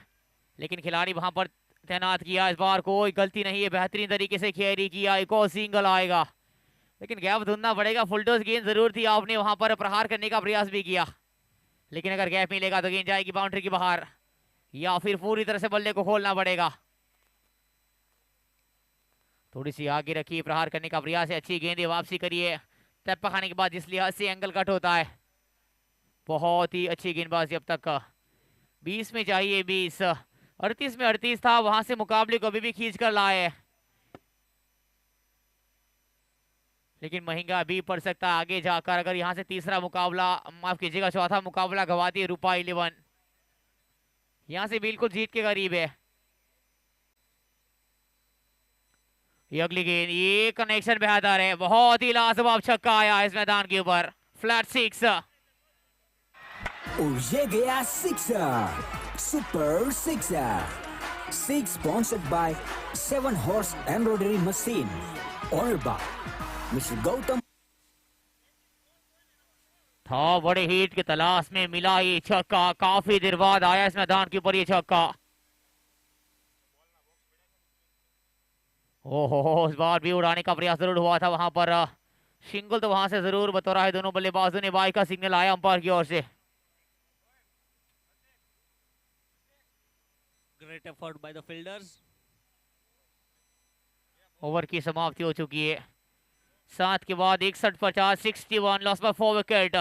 लेकिन खिलाड़ी वहां पर तैनात किया. इस बार कोई गलती नहीं है, बेहतरीन तरीके से कैरी किया. एक और सिंगल आएगा लेकिन गैप ढूंढना पड़ेगा. फुल टॉस गेंद जरूर थी, आपने वहां पर प्रहार करने का प्रयास भी किया लेकिन अगर गैप मिलेगा तो गेंद जाएगी बाउंड्री के बाहर या फिर पूरी तरह से बल्ले को खोलना पड़ेगा. थोड़ी सी आगे रखिए, प्रहार करने का प्रयास है. अच्छी गेंद है, वापसी करिए. टप्पा खाने के बाद जिस लिहाज से एंगल कट होता है, बहुत ही अच्छी गेंदबाजी अब तक. 20 में चाहिए 20, 38 में 38 था, वहां से मुकाबले को अभी भी खींच कर लाए लेकिन महंगा भी पड़ सकता है आगे जाकर. अगर यहां से तीसरा मुकाबला, माफ कीजिएगा चौथा मुकाबला गवा दिए रूपा 11, यहां से बिल्कुल जीत के करीब है. ये अगली गेंद, ये कनेक्शन बेहतर है, बहुत ही लाजवाब छक्का आया इस मैदान के ऊपर. फ्लैट 6 और ये गया sixer, super sixer. 6 sponsored by 7 Horse Embroidery Machine, owned by Mr. Gautam. था बड़े हिट की तलाश में मिला ये छक्का. काफी देर बाद आया इस मैदान के ऊपर ये छक्का. ओहो, इस बार भी उड़ाने का प्रयास जरूर हुआ था वहां पर. सिंगल तो वहां से जरूर बतौरा है दोनों बल्लेबाजों ने. बाई का सिग्नल आया अंपायर की ओर से. Great effort by the fielders. Over की समाप्ति हो चुकी है. 7 के बाद 61-50, 61 loss by 4 wicket.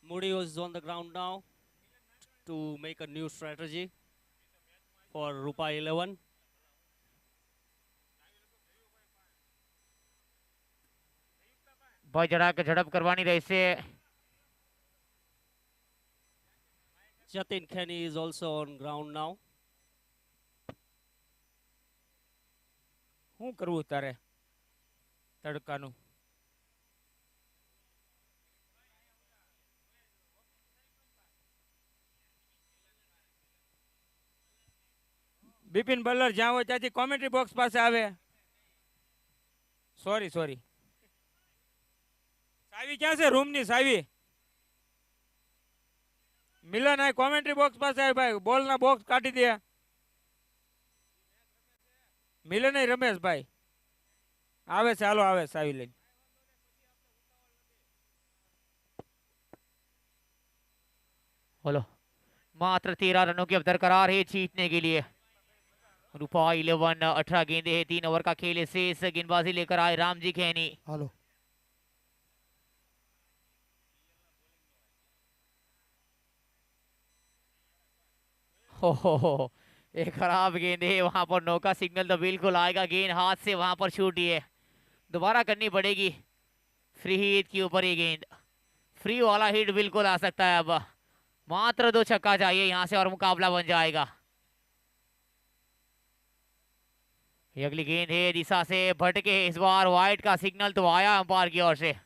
Moody was on the ground now to make a new strategy for Rupa 11. भाई जड़ा के झड़प करवानी रही से। Jatin Kenny is also on ground now. શું કરવું તારે તડકાનું? બિપિન બલ્લર જ્યાં હોય ત્યાંથી કોમેન્ટ્રી બોક્સ પાસે આવે. સોરી સાવી ક્યાં છે? રૂમની સાવી. મિલન આ કોમેન્ટ્રી બોક્સ પાસે આવે ભાઈ, બોલના બોક્સ કાઢી દે. મિલન રમેશભાઈ આવે છે, હાલો આવે સાવી લઈને. बोलो मात्र 13 रनों की अब दरकरार है जीतने के लिए। रूपा 11 18 गेंदे हैं, 3 ओवर का खेल है शेष। गेंदबाजी लेकर आए रामजी खैनी। હાલો हो एक खराब गेंद है वहां पर। नो का सिग्नल तो बिल्कुल आएगा, गेंद हाथ से वहां पर छूटी है, दोबारा करनी पड़ेगी। फ्री हिट के ऊपर ये गेंद, फ्री वाला हिट बिल्कुल आ सकता है। अब मात्र 2 छक्का चाहिए यहां से और मुकाबला बन जाएगा। ये अगली गेंद है, दिशा से भटके इस बार। वाइड का सिग्नल तो आया अंपायर की ओर से।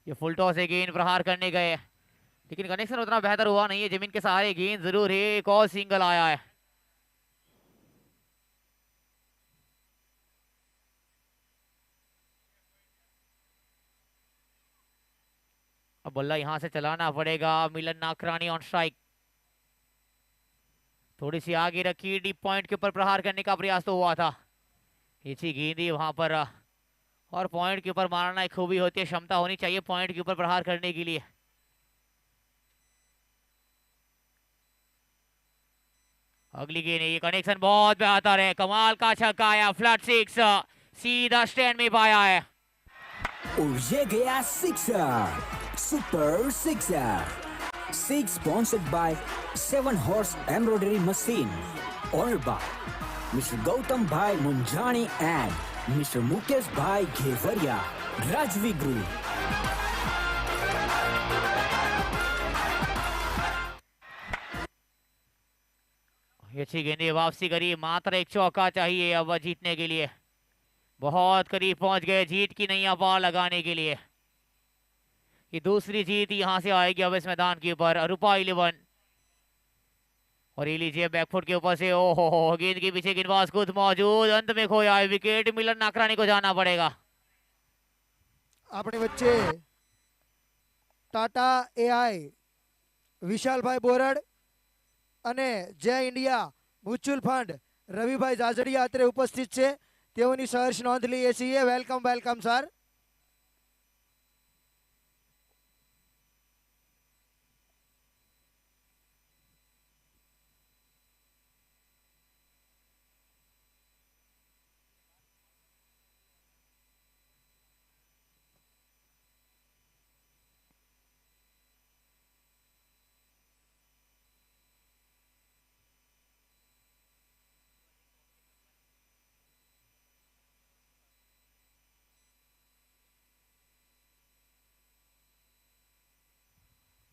ये फुल टॉस है, गेंद प्रहार करने गए लेकिन कनेक्शन उतना बेहतर हुआ नहीं है। जमीन के सहारे गेंद जरूर है, एक और सिंगल आया है। अब बल्ला यहां से चलाना पड़ेगा। मिलन नाकरानी ऑन स्ट्राइक, थोड़ी सी आगे रखी, डीप पॉइंट के ऊपर प्रहार करने का प्रयास तो हुआ था। अच्छी गेंद वहां पर, और पॉइंट के ऊपर मारना एक खूबी होती है, क्षमता होनी चाहिए पॉइंट के ऊपर प्रहार करने के लिए। अगली गेंद है, ये कनेक्शन बहुत बेहतर है, कमाल का छक्का आया, फ्लैट 6, सीधा स्टैंड में पाया है। और ये गया sixer, super sixer. 6 sponsored by 7 horse embroidery machine, owned by Mr. Gautam Bhai Munjani and Mr. Mukesh Bhai Ghevaria, Rajvi Group. अच्छी गेंदे वापसी करी, मात्र एक चौका चाहिए अब जीतने के लिए। बहुत करीब पहुंच गए जीत की नैया पार लगाने के लिए। ये दूसरी जीत यहां से आएगी अब इस मैदान के ऊपर। रूपा 11 और ये लीजिए बैकफुट के ऊपर से, ओहो गेंद के पीछे गेंदबाज खुद मौजूद, अंत में खोया है विकेट। मिलन नाकरानी को जाना पड़ेगा। આપણી વચ્ચે ટાટા એઆઈ વિશાલભાઈ બોરડ અને જય ઇન્ડિયા મ્યુચ્યુઅલ ફંડ રવિભાઈ જાજડિયા અત્રે ઉપસ્થિત છે, તેઓની સહર્ષ નોંધ લઈએ છીએ. Welcome welcome sir.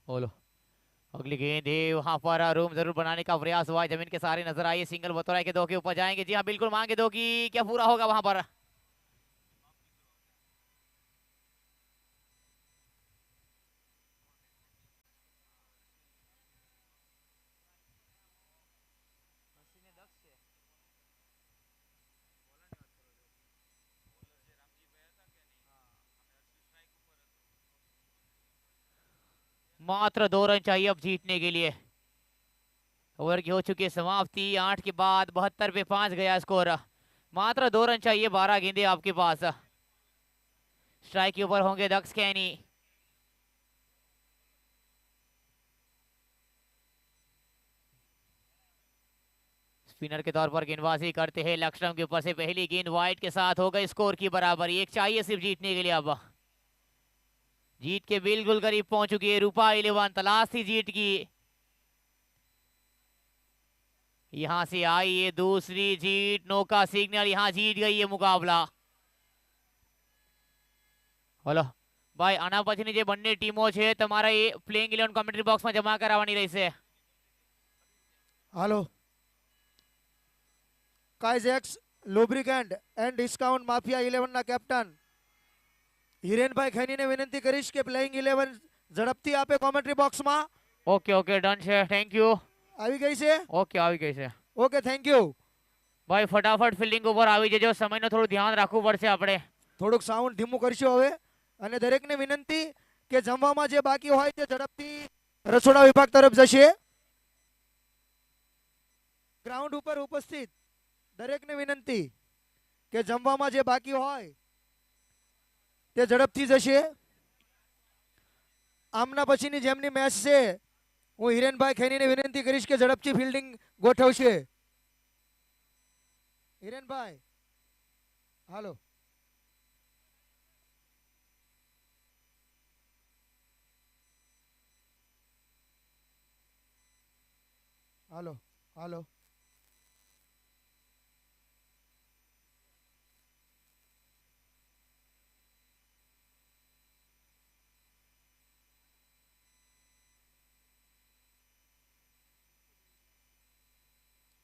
बोलो अगली गेंद है, वहां पर रूम जरूर बनाने का प्रयास हुआ है, जमीन के सहारे नजर आई। सिंगल बतौरा के 2 के ऊपर जाएंगे। जी हाँ बिल्कुल मांगे 2 की, क्या पूरा होगा वहां पर? मात्र 2 रन चाहिए अब जीतने के लिए। ओवर की हो चुकी है समाप्ति। 8 के बाद 72 पे 5 गया स्कोर। मात्र 2 रन चाहिए, 12 गेंदे आपके पास। स्ट्राइक के ऊपर होंगे दक्ष कैनी। स्पिनर के तौर पर गेंदबाजी करते हैं लक्ष्मण के ऊपर से पहली गेंद वाइड के साथ हो गई स्कोर की बराबरी। एक चाहिए सिर्फ जीतने के लिए। अब जीत के बिल्कुल करीब पहुंच चुकी है रूपा 11। तलाश थी जीत की, यहां से आई ये दूसरी जीत। नो का सिग्नल, यहां जीत गई ये मुकाबला। હલો ભાઈ આના પછીની જે બંને ટીમો છે તમારે એ પ્લેઇંગ 11 કોમેન્ટ્રી બોક્સમાં જમા કરાવવાની રહેશે। હાલો કાઇઝેક્સ લુબ્રિકેન્ટ એન્ડ ડિસ્કાઉન્ટ માફિયા 11 ના કેપ્ટન હિરેનભાઈ ખૈનીને વિનંતી કરીશ કે પ્લેઇંગ 11 ઝડપથી આપે કોમેન્ટ્રી બોક્સમાં। ઓકે ઓકે ડન છે, થેન્ક યુ। આવી ગઈ છે? ઓકે આવી ગઈ છે ઓકે થેન્ક યુ ભાઈ। ફટાફટ ફિલ્ડિંગ ઉપર આવી જજો, સમયનું થોડું ધ્યાન રાખવું પડશે આપણે। થોડુંક સાઉન્ડ ધીમું કરશો હવે। અને દરેકને વિનંતી કે જમવામાં જે બાકી હોય તે ઝડપથી રસોડા વિભાગ તરફ જશે। ગ્રાઉન્ડ ઉપર ઉપસ્થિત દરેકને વિનંતી કે જમવામાં જે બાકી હોય તે ઝડપથી જશે। આમના પછીની જેમની મેચ છે હું હિરેનભાઈ ખૈનીને વિનંતી કરીશ કે ઝડપથી ફિલ્ડિંગ ગોઠવશે। હિરેનભાઈ હાલો હાલો હાલો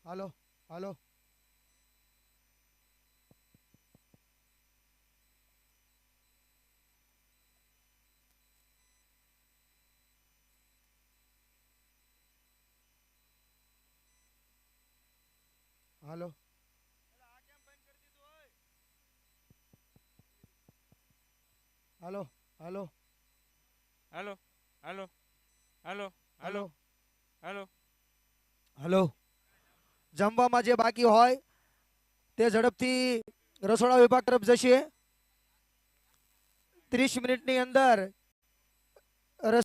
હાલો હાલો હાલો હાલો હાલો હાલો હાલો હાલો હાલો હાલો હાલો જમવામાં જે બાકી હોય તે ઝડપથી રસોડા વિભાગ તરફ જશે। 30 મિનિટની અંદર